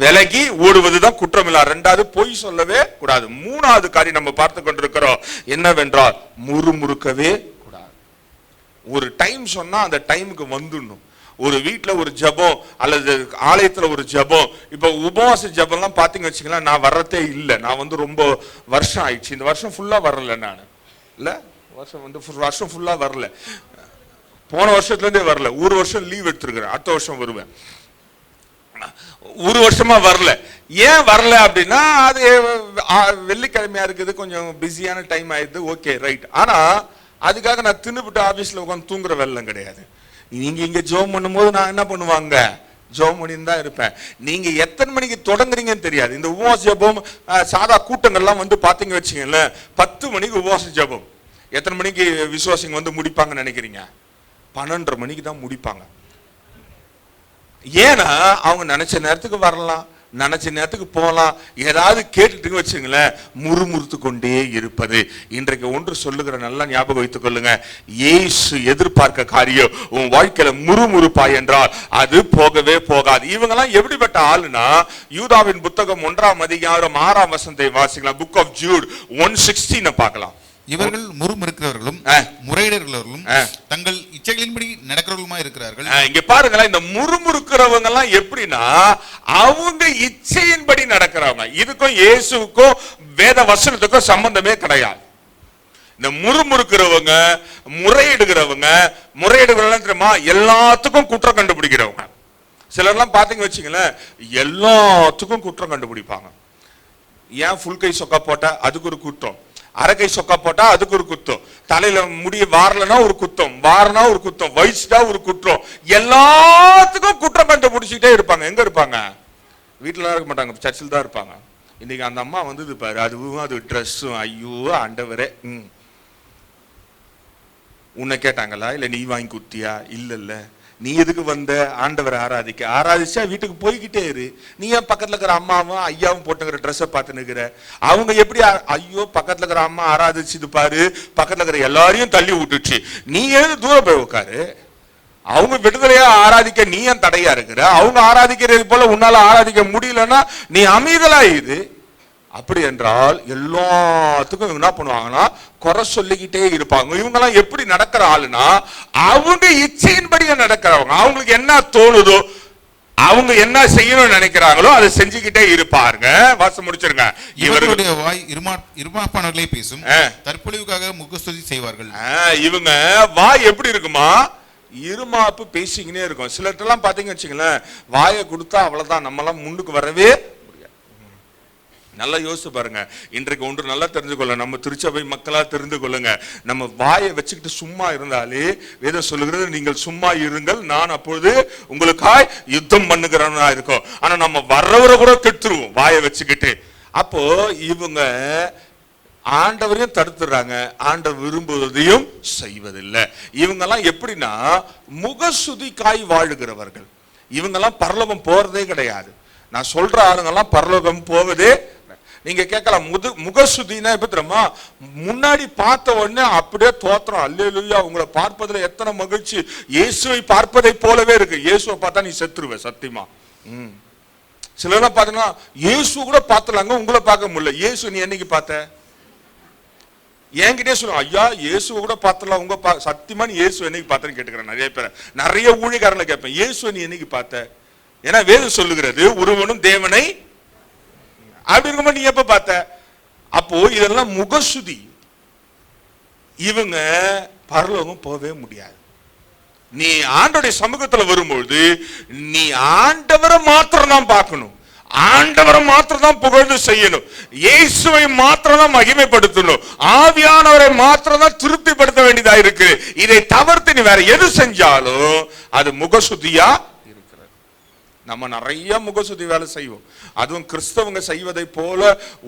விலகி ஓடுவதுதான் குற்றம் இல்ல, ரெண்டாவது பொய் சொல்லவே கூடாது. மூணாவது காரியம் நம்ம பார்த்து கொண்டிருக்கிறோம் என்னவென்றால், முறுமுறுக்கவே கூடாது. ஒரு டைம் சொன்னா அந்த டைமுக்கு வந்துடணும். ஒரு வீட்டுல ஒரு ஜபம் அல்லது ஆலயத்துல ஒரு ஜபம், இப்ப உபவாச ஜபம்லாம் பாத்தீங்க வச்சுக்கலாம், நான் வர்றதே இல்லை. நான் ரொம்ப வருஷம் ஆயிடுச்சு, இந்த வருஷம் ஃபுல்லா வரல. நான் இல்ல வருஷம் ஃபுல்லா வரல, போன வருஷத்துல இருந்தே வரல. ஒரு வருஷம் லீவ் எடுத்துருக்கிறேன், அடுத்த வருஷம் வருவேன். ஒரு வருஷமா வரல. ஏன் வரல அப்படின்னா, அது வெள்ளிக்கிழமையா இருக்குது, கொஞ்சம் பிஸியான டைம் ஆயிடுது, ஓகே ரைட். ஆனா அதுக்காக நான் தின்னுபிட்டு ஆபீஸ்ல உட்காந்து தூங்குற வெள்ளம் கிடையாது. நீங்க இங்க ஜோம் பண்ணும் போது நான் என்ன பண்ணுவாங்க, ஜோம் பண்ணின்னு தான் இருப்பேன். நீங்க எத்தனை மணிக்கு தொடங்குறீங்கன்னு தெரியாது. இந்த உபவாச ஜபம் சாதா கூட்டங்கள்லாம் பாத்தீங்க வச்சுங்களேன், 10 மணிக்கு உபவாச ஜபம். எத்தனை மணிக்கு விசுவாசிங்க முடிப்பாங்கன்னு நினைக்கிறீங்க? 12:30 மணிக்கு தான் முடிப்பாங்க. ஏன்னா அவங்க நினைச்ச நேரத்துக்கு வரலாம், நினைச்ச நேரத்துக்கு போகலாம். ஏதாவது கேட்டுட்டு வச்சுங்களேன், முறுமுறுத்து கொண்டே இருப்பது. இன்றைக்கு ஒன்று சொல்லுகிற நல்லா ஞாபகம் வைத்துக் கொள்ளுங்க, இயேசு எதிர்பார்க்க காரியம் உன் வாழ்க்கையில முறுமுறுப்பாய் என்றால் அது போகவே போகாது. இவங்கெல்லாம் எப்படிப்பட்ட ஆளுனா, யூதாவின் புத்தகம் 1ஆம் அதிகாரம் 6ஆம் வசனத்தை வாசிக்கலாம். புக் ஆஃப் ஜூட் 1:16 பார்க்கலாம். இவர்கள் முறுமுறுக்கிறவர்களும் முறையிடர்களும் தங்கள் இச்சைகளின்படி நடக்கிறவர்களுமா இருக்கிறார்கள். இங்க பாருங்களேன், இந்த முறுமுறுக்கிறவங்க எல்லாம் எப்படின்னா, அவங்க இச்சையின்படி நடக்கிறவங்க. இதுக்கும் இயேசுக்கும் வேத வசனத்துக்கும் சம்பந்தமே கிடையாது. இந்த முறுமுறுக்கிறவங்க, முறையிடுகிறவங்க தெரியுமா, எல்லாத்துக்கும் குற்றம் கண்டுபிடிக்கிறவங்க. சிலர்லாம் பாத்தீங்க வச்சுங்களேன், எல்லாத்துக்கும் குற்றம் கண்டுபிடிப்பாங்க. ஏன் ஃபுல் கை சொக்கா போட்டா அதுக்கு ஒரு குற்றம், அரைக்கை சொக்கா போட்டா அதுக்கு ஒரு குத்தம், தலையில முடி வாரலனா ஒரு குத்தம், வாரனா ஒரு குத்தம், வயசுடா ஒரு குற்றம், எல்லாத்துக்கும் குற்றம் கண்டுபிடிச்சிட்டே இருப்பாங்க. எங்க இருப்பாங்க? வீட்டுல இருக்க மாட்டாங்க, சர்ச்சில் தான் இருப்பாங்க. இன்னைக்கு அந்த அம்மா இது பாரு, அதுவும் அது ட்ரெஸ்ஸும், ஐயோ ஆண்டவரே, உன்னை கேட்டாங்களா இல்ல நீ வாங்கி குத்தியா? இல்ல, நீ எதுக்கு வந்த? ஆண்டவரை ஆராதிச்சா வீட்டுக்கு போய்கிட்டே இரு. நீ ஏன் பக்கத்துல இருக்கிற அம்மாவும் ஐயாவும் போட்டுக்கிற ட்ரெஸ்ஸை பார்த்து நிக்கிற? அவங்க எப்படி, ஐயோ பக்கத்துல இருக்கிற அம்மா ஆராதிச்சுது பாரு, பக்கத்துல இருக்கிற எல்லாரையும் தள்ளி விட்டுச்சு, நீ ஏன் தூரம் போய் உட்காரு? அவங்க விடுதலையா ஆராதிக்க நீ ஏன் தடையா இருக்கிற? அவங்க ஆராதிக்கிறது போல உன்னால ஆராதிக்க முடியலன்னா நீ அமைதலா இது. அப்படி என்றால் எல்லாத்துக்கும் என்ன பண்ணுவாங்கன்னா, குறை சொல்லிக்கிட்டே இருப்பாங்க. இவங்க எல்லாம் எப்படி நடக்கிற ஆளுனா, அவங்க இச்சையின்படியே நடக்கிறவங்க. அவங்களுக்கு என்ன தோணுதோ, அவங்க என்ன செய்யணும்னு நினைக்கிறாங்களோ அதை செஞ்சுக்கிட்டே இருப்பாங்க. வாசம் முடிச்சிருங்க. இவர்களுடைய வாய் இருமாப்பானவர்களே பேசும், தற்பொழிவுக்காக முகஸ்துதி செய்வார்கள். இவங்க வாய் எப்படி இருக்குமா, இருமாப்பு பேசிக்கினே இருக்கும். சிலர்ட்டெல்லாம் பாத்தீங்க வச்சுங்களேன், வாயை கொடுத்தா அவ்வளவுதான், நம்ம எல்லாம் முன்னுக்கு வரவே. நல்லா யோசிச்சு பாருங்க. இன்றைக்கு ஒன்று நல்லா தெரிஞ்சு கொள்ள, நம்ம திருச்சபை மக்களா தெரிந்து கொள்ளுங்க, நம்ம வாயை வச்சுக்கிட்டு சும்மா இருந்தாலே வேதம் சொல்லுகிறது, நீங்கள் சும்மா இருங்கள், நான் அப்பொழுது உங்களுக்காய் யுத்தம் பண்ணுகிறவனா இருக்கும். ஆனா நம்ம வர்றவரை கூட கெடுத்துருவோம் வாயை வச்சுக்கிட்டு. அப்போ இவங்க ஆண்டவரையும் தடுத்துறாங்க, ஆண்டவர் விரும்புவதையும் செய்வதில்லை. இவங்கெல்லாம் எப்படின்னா, முகசுதிக்காய் வாழுகிறவர்கள். இவங்கெல்லாம் பரலோகம் போறதே கிடையாது. நான் சொல்ற ஆளுங்கெல்லாம் பரலோகம் போவதே. நீங்க கேட்கலாம், முகசுதினா எப்ப தெரியுமா, முன்னாடி பார்த்த உடனே அப்படியே தோத்திரம், அல்லேலூயா உங்களை பார்ப்பதுல எத்தனை மகிழ்ச்சி, இயேசுவை பார்ப்பதை போலவே இருக்கு. இயேசுவை பார்த்தா நீ செத்துருவ சத்தியமா. சிலர்லாம் பாத்தீங்கன்னா இயேசு கூட பார்த்துலாங்க, உங்களை பார்க்க முடியல. இயேசு நீ என்னைக்கு பார்த்த? என்கிட்டே சொல்லுவாங்க, ஐயா இயேசுவை கூட பார்த்துலாம், உங்க சத்தியமா நீ இயேசு என்னைக்கு பார்த்தேன்னு கேட்டுக்கிறேன். நிறைய பேர், நிறைய ஊழியக்காரங்களை கேட்பேன், இயேசுவை நீ என்னைக்கு பார்த்த? ஏன்னா வேதம் சொல்லுகிறது, ஒருவனும் தேவனை அப்படி இருக்கும்போது நீ எப்ப பார்த்த? அப்போ இதெல்லாம் முகசுதி. இவங்க பரலோகம் போகவே முடியாது. நீ ஆண்டவருடைய சமூகத்துல வரும்பொழுது நீ ஆண்டவரை மாத்திரம் தான் பார்க்கணும், ஆண்டவரை மாத்திரம் தான் புகழ்ந்து செய்யணும், இயேசுவை மாத்திரம் தான் மகிமைப்படுத்தணும், ஆவியானவரை மாத்திரம் தான் திருப்திப்படுத்த வேண்டியதா இருக்கு. இதை தவிர்த்து நீ வேற எது செஞ்சாலும் அது முகசுதியா இருக்கிறது. நம்ம நிறைய முகசுதி வேலை செய்வோம். அதுவும் கிறிஸ்தவங்க செய்வதை போல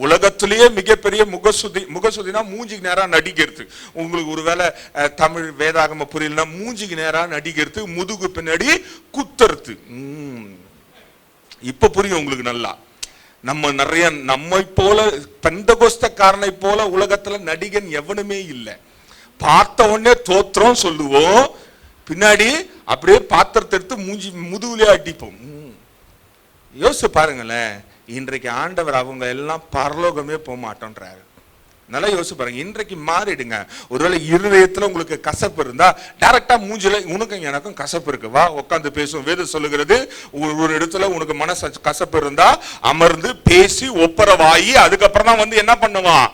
உலகத்திலேயே மிகப்பெரிய முகசுதினா மூஞ்சிக்கு நேரா நடிக்கிறது. உங்களுக்கு ஒருவேளை தமிழ் வேதாகம புரியலன்னா மூஞ்சிக்கு நேரா நடிக்கிறது, முதுகு பின்னாடி குத்துறது. இப்ப புரியும் உங்களுக்கு நல்லா. நம்ம நிறைய நம்மை போல பெந்தகோஸ்தக்காரனை போல உலகத்துல நடிகன் எவனுமே இல்லை. பார்த்த உடனே தோத்திரம் சொல்லுவோம், பின்னாடி அப்படியே பாத்திரத்தை எடுத்து மூஞ்சி முதுகுலயே அடிப்போம். யோசிச்சு பாருங்களேன், இன்றைக்கு ஆண்டவர் அவங்க எல்லாம் பரலோகமே போக மாட்டோன்றாரு. நல்லா யோசிச்சு பாருங்க. இன்றைக்கு மாறிடுங்க. ஒருவேளை இருதயத்துல உங்களுக்கு கசப்பு இருந்தா டைரக்டா மூஞ்சில உனக்கும் எனக்கும் கசப்பு இருக்கு, வா உட்காந்து பேசும். வேதம் சொல்லுகிறது, ஒரு இடத்துல உனக்கு மனசு கசப்பு இருந்தா அமர்ந்து பேசி ஒப்பரவாயி அதுக்கப்புறம் தான் வந்து என்ன பண்ணுவான்.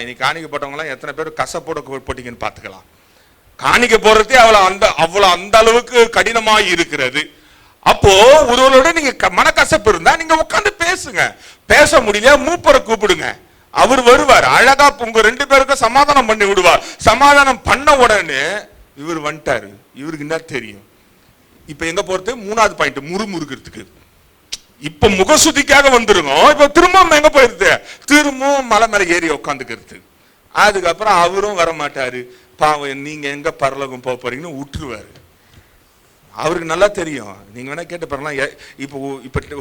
இன்னைக்கு காணிக்க போட்டவங்க எல்லாம் எத்தனை பேர் கசப்போட போட்டீங்கன்னு பாத்துக்கலாம். காணிக்க போறதே அவ்வளவு அந்த அளவுக்கு கடினமாய் இருக்கிறது. அப்போ ஒருவரோட நீங்க மனக்கசப்பு இருந்தா நீங்க உட்காந்து பேசுங்க. பேச முடியல மூப்பரை கூப்பிடுங்க, அவர் வருவார், அழகா உங்க ரெண்டு பேருக்கும் சமாதானம் பண்ணி விடுவார். சமாதானம் பண்ண உடனே இவர் வந்துட்டாரு, இவருக்கு என்ன தெரியும். இப்ப எங்க போறது, மூணாவது பாயிண்ட், முறுமுறுக்கிறதுக்கு. இப்ப முகசுதிக்காக வந்துருங்க. இப்ப திரும்ப எங்க போயிருது, திரும்பவும் மலை மேல ஏறி உட்காந்துக்கிறது. அதுக்கப்புறம் அவரும் வர மாட்டாரு. பாவம், நீங்க எங்க பரலோகம் போக போறீங்கன்னு விட்டுருவாரு. அவருக்கு நல்லா தெரியும். நீங்க வேணா கேட்டு பாருங்க. இப்போ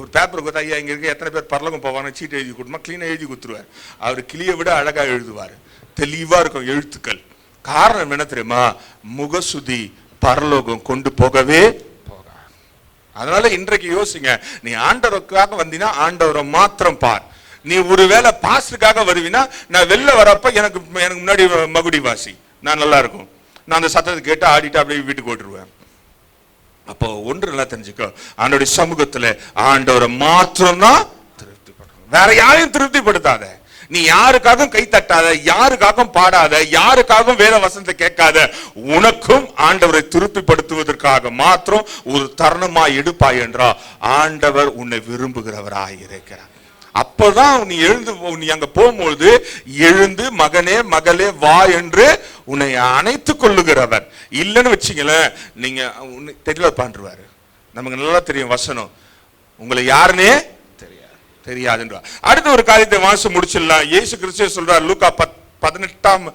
ஒரு பேப்பர் கொடுத்தா, ஐயா இங்க இருக்க எத்தனை பேர் பரலோகம் போவாங்க சீட்டு எழுதி கொடுமா, கிளீனா எழுதி கொடுத்துருவார். அவர் கிளியை விட அழகா எழுதுவார், தெளிவா இருக்கும் எழுத்துக்கள். காரணம் என்ன தெரியுமா, முகசுதி பரலோகம் கொண்டு போகவே போகாது. அதனால இன்றைக்கு யோசிங்க, நீ ஆண்டவருக்காக வந்தீங்கன்னா ஆண்டவரை மாத்திரம் பார். நீ ஒருவேளை பாஸ்டுக்காக வருவீனா, நான் வெளில வரப்ப எனக்கு முன்னாடி மகுடி வாசி, நான் நல்லா இருக்கும், நான் அந்த சத்தத்தை கேட்டு ஆடிட்டு அப்படியே வீட்டுக்கு ஓட்டுருவேன். அப்போ ஒன்று நல்லா தெரிஞ்சுக்கோ, ஆண்டவருடைய சமூகத்துல ஆண்டவரை மாத்திரம் தான் திருப்திப்படுத்தணும், வேற யாரையும் திருப்திப்படுத்தாத. நீ யாருக்காகவும் கை தட்டாத, யாருக்காகவும் பாடாத, யாருக்காகவும் வேத வசனத்தை கேட்காத. உனக்கும் ஆண்டவரை திருப்திப்படுத்துவதற்காக மாத்திரம் ஒரு தருணமாய் எடுப்பாய் என்றா ஆண்டவர் உன்னை விரும்புகிறவராய் இருக்கிறார். அப்பதான் நீ எழுந்து நீ அங்க போகும்போது எழுந்து மகனே மகளே வா என்று உன்னை அணைத்துக் கொள்ளுகிறவர். இல்லைன்னு வச்சுங்களேன், நீங்க தெரியல பாண்டுருவாரு. நமக்கு நல்லா தெரியும் வசனம், உங்களை யாருன்னே தெரியாதுன்றா. அடுத்த ஒரு காரியத்தை வாசி முடிச்சிடலாம். இயேசு கிறிஸ்து சொல்றார், லூக்கா 18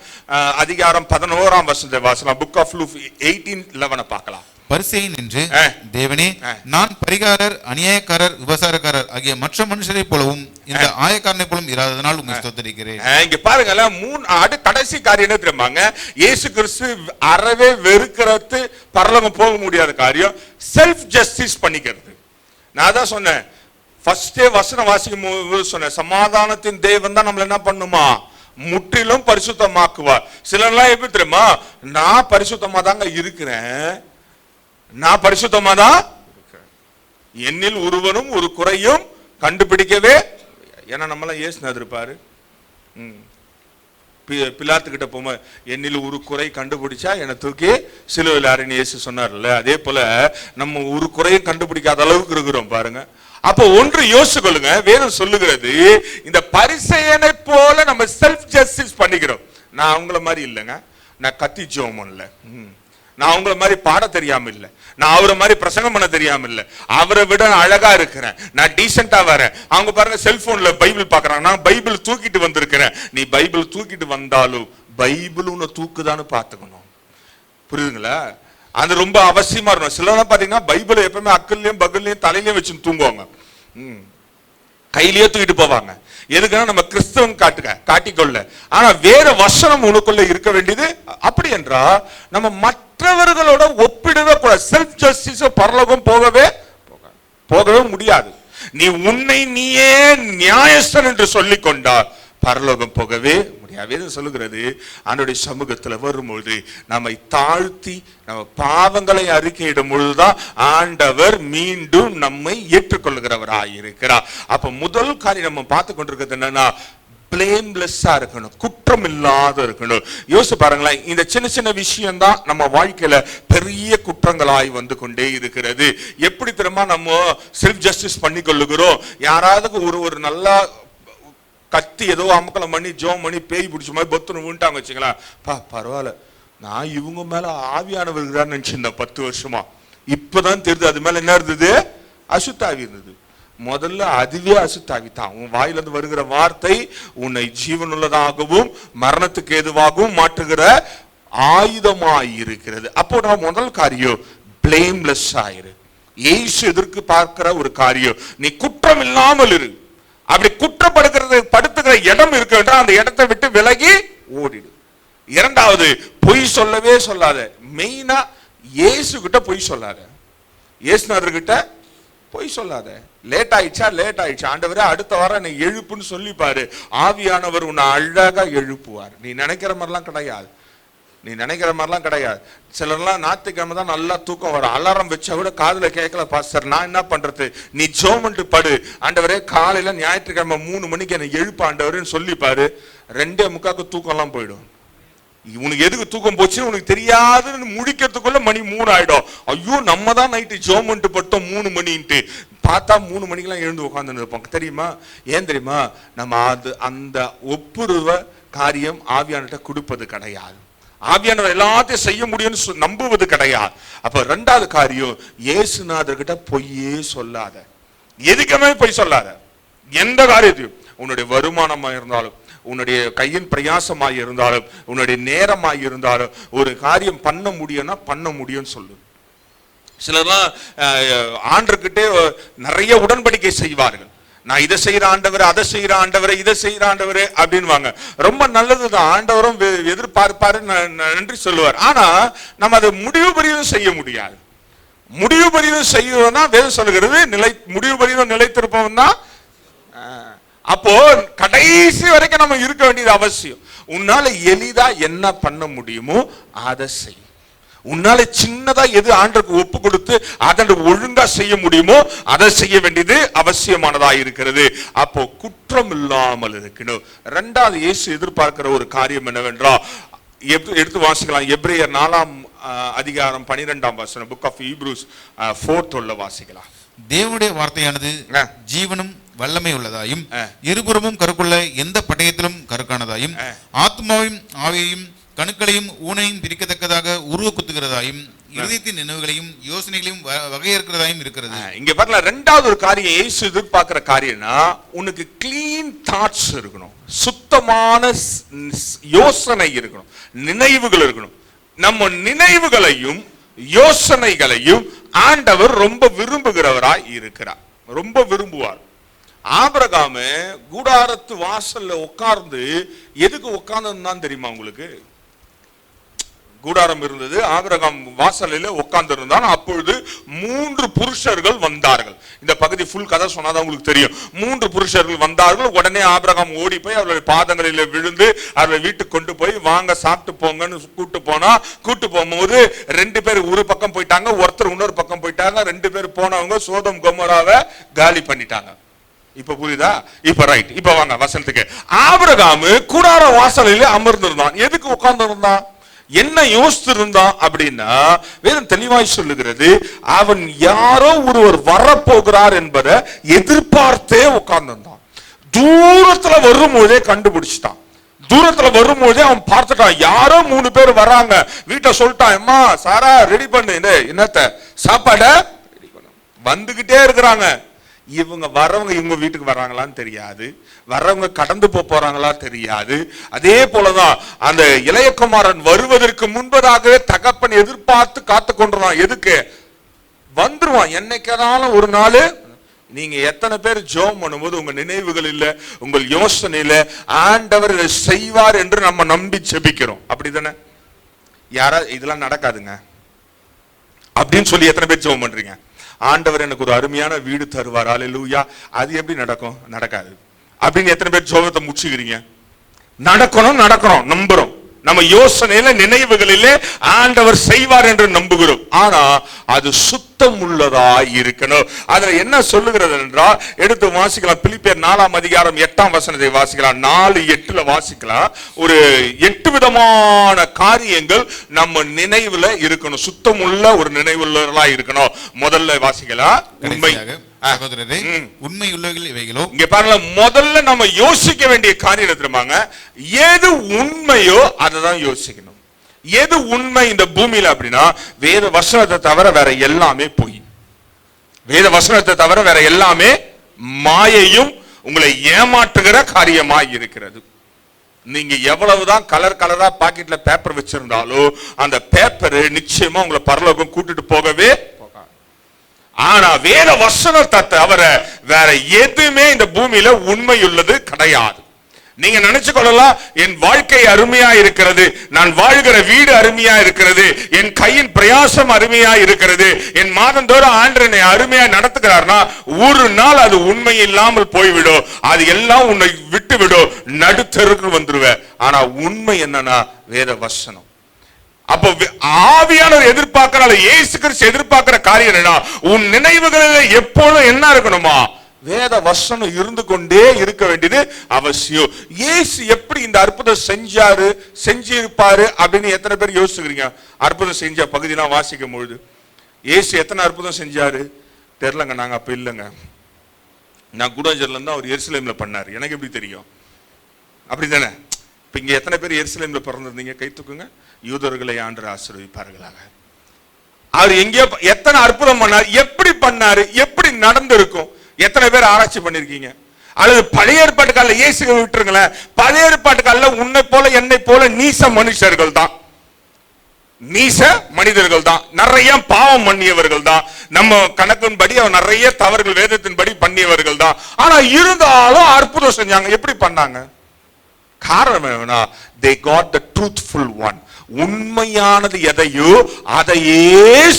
அதிகாரம் 11 வசனத்தை வாசலாம். புக் ஆஃப் லூக் 18:11 பார்க்கலாம். பரிசேயன் நின்று, தேவனே, நான் பரிகாரர், அநியாயக்காரர், விபசாரக்காரர் ஆகிய மற்ற மனுஷரை போலவும் இந்த ஆயக்காரனை போலும் இராததனால் உம்மை ஸ்தோத்திரிக்கிறேன். இங்க பாருங்களேன், கடைசி காரியம் என்ன தெரியுமாங்க, இயேசு கிறிஸ்து அறவே வெறுக்கிறது, பரலோகம் போக முடியாத காரியம் செல்ஃப் ஜஸ்டிஸ் பண்ணிக்கிறது. நான் தான் சொன்னேன், ஃபர்ஸ்டே வசனம் வாசிக்கும் போது சொன்னேன், சமாதானத்தின் தேவன் தான் நம்மள என்ன பண்ணுமா, முற்றிலும் பரிசுத்தமாக்குவார். சிலர்லாம் எப்படி தெரியுமா, நான் பரிசுத்தமா தாங்க இருக்கிறேன், நான் பரிசுத்தமா தான் என்னில் ஒருவனும் ஒரு குறையும் கண்டுபிடிக்கவே. ஏன்னா நம்மளாம் ஏசுனது இருப்பாரு. பிலாத்துக்கிட்ட போமா, என்னில் ஒரு குறை கண்டுபிடிச்சா என்னை தூக்கி சிலுவையில் அறைன்னு இயேசு சொன்னார்ல, அதே போல நம்ம ஒரு குறையும் கண்டுபிடிக்காத அளவுக்கு இருக்கிறோம் பாருங்க. அப்போ ஒன்று யோசிச்சு கொள்ளுங்க, வேதம் சொல்லுகிறது, இந்த பரிசேயனை போல நம்ம செல்ஃப் ஜஸ்டிஸ் பண்ணிக்கிறோம். நான் அவங்கள மாதிரி இல்லைங்க, நான் கத்தி ஜெபம் இல்ல, நான் அவங்கள மாதிரி பாட தெரியாம இல்ல, நான் அவரை மாதிரி பிரசங்கம் பண்ண தெரியாம இல்ல, அவரை விட அழகா இருக்கிறேன், நான் டீசென்டா வரேன். அவங்க பாருங்க செல்போன்ல பைபிள் பாக்குறாங்க, நான் பைபிள் தூக்கிட்டு வந்திருக்கிறேன். நீ பைபிள் தூக்கிட்டு வந்தாலும் பைபிள் உன்னை தூக்குதான்னு பாத்துக்கணும். புரியுதுங்களா? அது ரொம்ப அவசியமா இருக்கணும். சிலர்லாம் பாத்தீங்கன்னா பைபிள் எப்பவுமே அக்கல்லையும் பகல்லையும் தலையிலையும் வச்சு தூங்குவாங்க, கையிலேயே தூக்கிட்டு போவாங்க. எதுக்குன்னா நம்ம கிறிஸ்தவன் காட்டிக்கொள்ள. ஆனா வேற வசனம் உனக்குள்ள இருக்க வேண்டியது. அப்படி என்றா நம்ம மற்றவர்களோட ஒப்பிடவே கூடாது. செல்ஃப் ஜஸ்டிஸ் பரலோகம் போகவே முடியாது. நீ உன்னை நீயே நியாயஸ்தன் என்று சொல்லிக் கொண்டால் பரலோகம் போகவே முடியாது. சொல்லுகிறது, ஆண்டவருடைய சமூகத்துல வரும்பொழுது நம்மை தாழ்த்தி நம்ம பாவங்களை அறிக்கையிடும் பொழுதுதான் ஆண்டவர் மீண்டும் நம்மை ஏற்றுக்கொள்ளுகிறவராய் இருக்கிறார். அப்ப முதல் காரியம் நம்ம பார்த்து கொண்டிருக்கிறது என்னன்னா, பிளேம்லெஸ்ஸா இருக்கணும், குற்றம் இல்லாத இருக்கணும். யோசிச்சு பாருங்களேன், இந்த சின்ன சின்ன விஷயம் தான் நம்ம வாழ்க்கையில பெரிய குற்றங்களாய் வந்து கொண்டே இருக்கிறது. எப்படி தெரியுமா நம்ம செல்ஃப் ஜஸ்டிஸ் பண்ணி கொள்ளுகிறோம். யாராவது ஒரு நல்லா கத்தி ஏதோ அமக்கலம் பண்ணி ஜோம் பண்ணி பேய் பிடிச்ச மாதிரி பத்துன்னு விட்டாங்க வச்சுங்களா, பரவாயில்ல, நான் இவங்க மேல ஆவியானவர் இருக்கிறான்னு நினைச்சிருந்தேன் 10 வருஷமா. இப்பதான் தெரியுது அது மேல என்ன இருந்தது, அசுத்தாவி இருந்தது. முதல்ல அதுவே அசுத்தாவி தான். உன் வாயிலிருந்து வருகிற வார்த்தை உன்னை ஜீவனுள்ளதாகவும் மரணத்துக்கு ஏதுவாகவும் மாற்றுகிற ஆயுதமாய் இருக்கிறது. அப்போ நான் முதல் காரியம் பிளேம்லெஸ் ஆயிரு. இயேசு எதிர்க்கு பார்க்கிற ஒரு காரியம், நீ குற்றம் இல்லாமல் இரு. அப்படி படுத்துகிற இடம் இருக்கு என்றால் அந்த இடத்தை விட்டு விலகி ஓடிடு. இரண்டாவது, பொய் சொல்லவே சொல்லாத. மெயினா இயேசு கிட்ட பொய் சொல்லாத, இயேசுநாதர் கிட்ட பொய் சொல்லாத. லேட் ஆயிடுச்சா ஆண்டவரே அடுத்த வாரம் என்னை எழுப்புன்னு சொல்லி பாரு, ஆவியானவர் உன்னை அழகா எழுப்புவார். நீ நினைக்கிற மாதிரிலாம் கிடையாது. சிலர்லாம் ஞாயிற்றுக்கிழமை தான் நல்லா தூக்கம் வரும், அலாரம் வச்சா கூட காதுல கேட்கல. பாஸ்டர் நான் என்ன பண்றது, நீ ஜோமன்ட்டு படு. ஆண்டவரே காலையில ஞாயிற்றுக்கிழமை 3 மணிக்கு என்னை எழுப்பு ஆண்டவரேன்னு சொல்லி பாரு, 2:45 தூக்கம் எல்லாம் போயிடும். உனக்கு எதுக்கு தூக்கம் போச்சுன்னு உனக்கு தெரியாதுன்னு முழிக்கிறதுக்குள்ள மணி 3 ஆயிடும். ஐயோ நம்ம தான் நைட்டு ஜோமன்ட்டு பட்டோம் 3 மணின்ட்டு பார்த்தா 3 மணிக்கெல்லாம் எழுந்து உட்காந்துன்னு இருப்போம். தெரியுமா? ஏன் தெரியுமா? நம்ம அந்த ஒப்புருவ காரியம் ஆவியானட்ட கொடுப்பது கிடையாது. ஆவியானவர் எல்லாத்தையும் செய்ய முடியும்னு நம்புவது கிடையாது. அப்ப ரெண்டாவது காரியம், இயேசுநாதர்கிட்ட பொய்யே சொல்லாத. எதுக்குமே பொய் சொல்லாத. எந்த காரியத்தையும், உன்னுடைய வருமானமா இருந்தாலும், உன்னுடைய கையின் பிரயாசமாய் இருந்தாலும், உன்னுடைய நேரமாய் இருந்தாலும், ஒரு காரியம் பண்ண முடியும்னா பண்ண முடியும்னு சொல்லு. சிலர்லாம் ஆண்டவர்கிட்ட நிறைய உடன்படிக்கை செய்வார்கள். நான் இதை செய்யற ஆண்டவர், அதை செய்யற ஆண்டவர், இதை செய்யற ஆண்டவர் அப்படின்வாங்க. ரொம்ப நல்லதுதான், ஆண்டவரும் எதிர்பார்ப்பாரு, நன்றி சொல்லுவார். ஆனா நம்ம அதை முடிவு பெரியதும் செய்ய முடியாது. முடிவு பெரியதும் செய்யறோம்னா வேதம் சொல்லுகிறது முடிவு பெரியதும் நிலைத்திருப்போம் தான். அப்போ கடைசி வரைக்கும் நம்ம இருக்க வேண்டியது அவசியம். உன்னால எளிதா என்ன பண்ண முடியுமோ அதை செய். உன்னால சின்னதா எது ஆண்டவருக்கு ஒப்பு கொடுத்து அதை ஒழுங்கா செய்ய முடியுமோ அதை செய்ய வேண்டியது அவசியமானதா இருக்கிறது. அப்போ குற்றம் இல்லாமல் இருக்கணும். ரெண்டாவது இயேசு எதிர்பார்க்கிற ஒரு காரியம் என்னவென்றால், எடுத்து வாசிக்கலாம். எபிரேயர் 4ஆம் அதிகாரம் 12ஆம் வசனம், புக் ஆஃப் ஹீப்ரூஸ் 4 வாசிக்கலாம். தேவனுடைய வார்த்தையானது ஜீவனும் வல்லமை உள்ளதாயும் இருபுறமும் கருக்குள்ள எந்த பட்டயத்திலும் கருக்கானதாயும் ஆத்மாவையும் ஆவியையும் கணுக்களையும் ஊனையும் பிரிக்கத்தக்கதாக உருவ குத்துகிறதாயும் இருதயத்தின் நினைவுகளையும் யோசனைகளையும் வகையறுக்கிறதாயும் இருக்கிறது. இங்க பாருங்க, ரெண்டாவது ஒரு காரியம் இயேசு எதிர்பார்க்கிற காரியம்னா, உனக்கு கிளீன் தாட்ஸ் இருக்கணும், சுத்தமான யோசனை இருக்கணும், நினைவுகள் இருக்கணும். நம்ம நினைவுகளையும் யோசனைகளையும் ஆண்டவர் ரொம்ப விரும்புகிறவராய் இருக்கிறார், ரொம்ப விரும்புவார். ஆபிரகாம் கூடாரத்து வாசல்ல உட்கார்ந்து எதுக்கு உட்கார்ந்து தெரியுமா உங்களுக்கு? கூடாரம் இருந்தது, ஆபிரகாம் வாசலில் உட்கார்ந்து இருந்தான். அப்பொழுது 3 புருஷர்கள் வந்தார்கள். இந்த பகுதி ஃபுல் கதை சொன்னாதான் உங்களுக்கு தெரியும். 3 புருஷர்கள் வந்தார்கள். உடனே ஆபிரகாம் ஓடி போய் அவருடைய பாதங்களில் விழுந்து அவரை வீட்டுக்கு கொண்டு போய் வாங்க சாப்பிட்டு போங்கன்னு கூட்டு போகும்போது 2 பேர் ஒரு பக்கம் போயிட்டாங்க, ஒருத்தர் இன்னொரு பக்கம் போயிட்டாங்க. 2 பேர் போனவங்க சோதம் கொமோராவை காலி பண்ணிட்டாங்க. இப்ப புரியுதா? இப்ப ரைட். இப்ப வாங்க வசனத்துக்கு. ஆபிரகாம் கூடார வாசலில் அமர்ந்திருந்தான். எதுக்கு உட்கார்ந்து இருந்தான், என்ன யோசித்திருந்தான் அப்படின்னா, வேதம் தெளிவாய் சொல்லுகிறது, அவன் யாரோ ஒருவர் வரப்போகிறார் என்பதை எதிர்பார்த்தே உட்கார்ந்திருந்தான். தூரத்துல வரும்போதே கண்டுபிடிச்சிட்டான். தூரத்துல வரும்போதே அவன் பார்த்துட்டான், யாரோ 3 பேர் வராங்க. வீட்டை சொல்லிட்டான், அம்மா சாரா ரெடி பண்ணு, என்னத்த சாப்பாட ரெடி பண்ண. வந்துகிட்டே இருக்கிறாங்க. இவங்க வரவங்க இவங்க வீட்டுக்கு வர்றாங்களான்னு தெரியாது, வர்றவங்க கடந்து போறாங்களா தெரியாது. அதே போலதான் அந்த இளையகுமாரன் வருவதற்கு முன்பதாகவே தகப்பன் எதிர்பார்த்து காத்து கொண்டுறான். எதுக்கு? வந்துருவான் என்னைக்கானாலும் ஒரு நாள். நீங்க எத்தனை பேர் ஜெபம் பண்ணும்போது உங்க நினைவுகள் இல்ல, உங்கள் யோசனையில ஆண்டவர் இதை செய்வார் என்று நம்ம நம்பி ஜெபிக்கிறோம், அப்படிதானே? யாரா இதெல்லாம் நடக்காதுங்க அப்படின்னு சொல்லி எத்தனை பேர் ஜெபம் பண்றீங்க? ஆண்டவர் எனக்கு ஒரு அருமையான வீடு தருவார், அல்லேலூயா. அது எப்படி நடக்கும்? நடக்காது அப்படின்னு எத்தனை பேர் ஜெபத்தை முடிச்சுக்கிறீங்க? நடக்கணும் நம்புறோம். நம்ம யோசனையில நினைவுகளிலே ஆண்டவர் செய்வார் என்று நம்புகிறோம். ஆனா அது சுத்தம் உள்ளதா இருக்கணும். அதுல என்ன சொல்லுகிறது என்றால், எடுத்து வாசிக்கலாம். பிலிப்பியர் 4:8 வாசிக்கலாம். 4:8 வாசிக்கலாம். ஒரு 8 விதமான காரியங்கள் நம்ம நினைவுல இருக்கணும். சுத்தம் உள்ள ஒரு நினைவுள்ளவர்களா இருக்கணும். முதல்ல வாசிக்கலாம். உண்மை. சகோதரரே, உண்மை உள்ளவைகள் இவைகளோ. இங்க பாருங்க, முதல்ல நம்ம யோசிக்க வேண்டிய காரியம் தெரியுமாங்க, எது உண்மையோ அதை யோசிக்கணும். எது உண்மை இந்த பூமியில அப்படின்னா, வேத வசனத்தை தவிர வேற எல்லாமே பொய். வேத வசனத்தை தவிர வேற எல்லாமே மாயையும் உங்களை ஏமாற்றுகிற காரியமாய் இருக்கிறது. நீங்க எவ்வளவுதான் கலரா பாக்கெட்ல பேப்பர் வச்சிருந்தாலும் அந்த பேப்பர் நிச்சயமா உங்களை பரலோகம் கூட்டிட்டு போகவே. ஆனா வேத வசனத்தை தவிர வேற எதுவுமே இந்த பூமியில உண்மை உள்ளது கிடையாது. நீங்க நினைச்சு கொள்ளலாம், என் வாழ்க்கை அருமையா இருக்கிறது, நான் வாழ்கிற வீடு அருமையா இருக்கிறது, என் கையின் பிரயாசம் அருமையா இருக்கிறது, என் மாதந்தோறும் ஆண்டவர் என்னை அருமையா நடத்துகிறார்னா ஒரு நாள் அது உண்மை இல்லாமல் போய்விடும். அது எல்லாம் உன்னை விட்டு விடும், நடுத்தருக்கு வந்துருவ. ஆனா உண்மை என்னன்னா வேத வசனம். அப்போ ஆவியானவர் எதிர்பார்க்கிற, இயேசு கிறிஸ்து எதிர்பார்க்கிற காரியம் என்னன்னா, உன் நினைவுகளில் எப்பொழுதும் என்ன இருக்கணுமா, வேத வசனம் இருந்து கொண்டே இருக்க வேண்டியது அவசியம். இயேசு எப்படி இந்த அற்புதம் செஞ்சிருப்பாரு அப்படின்னு எத்தனை பேர் யோசிக்கிறீங்க? அற்புதம் செஞ்ச பகுதியெல்லாம் வாசிக்கும் பொழுது இயேசு எத்தனை அற்புதம் செஞ்சாரு தெரியலங்க. நாங்க அப்ப இல்லைங்க. நான் குடஞ்சர்ல இருந்து அவர் எருசலேம்ல பண்ணாரு. எனக்கு எப்படி தெரியும்? அப்படித்தானே? இப்ப இங்க எத்தனை பேர் எருசலேம்ல பிறந்திருந்தீங்க? கை தூக்குங்க. யூதர்களை ஆண்டவர் ஆசீர்வதிப்பார்களாக. அவர் எங்கேயோ எத்தனை அற்புதம் பண்ணார், எப்படி பண்ணாரு, எப்படி நடந்திருக்கும்? எத்தனை பேர் ஆராய்ச்சி பண்ணிருக்கீங்க? அல்லது பழைய ஏற்பாட்டு கால இயேசுவை விட்டுருங்களேன், பழைய ஏற்பாட்டு கால உன்னை போல என்னை போல நீச மனுஷர்கள் தான், நீச மனிதர்கள் தான், நிறைய பாவம் பண்ணியவர்கள் தான், நம்ம கணக்கின்படி அவர் நிறைய தவறுகள் வேதத்தின்படி பண்ணியவர்கள் தான். ஆனா இருந்தாலும் அற்புதம் செஞ்சாங்க. எப்படி பண்ணாங்க? காரணம் என்னன்னா, they got the truthful one. உண்மையானது எதையோ அதையே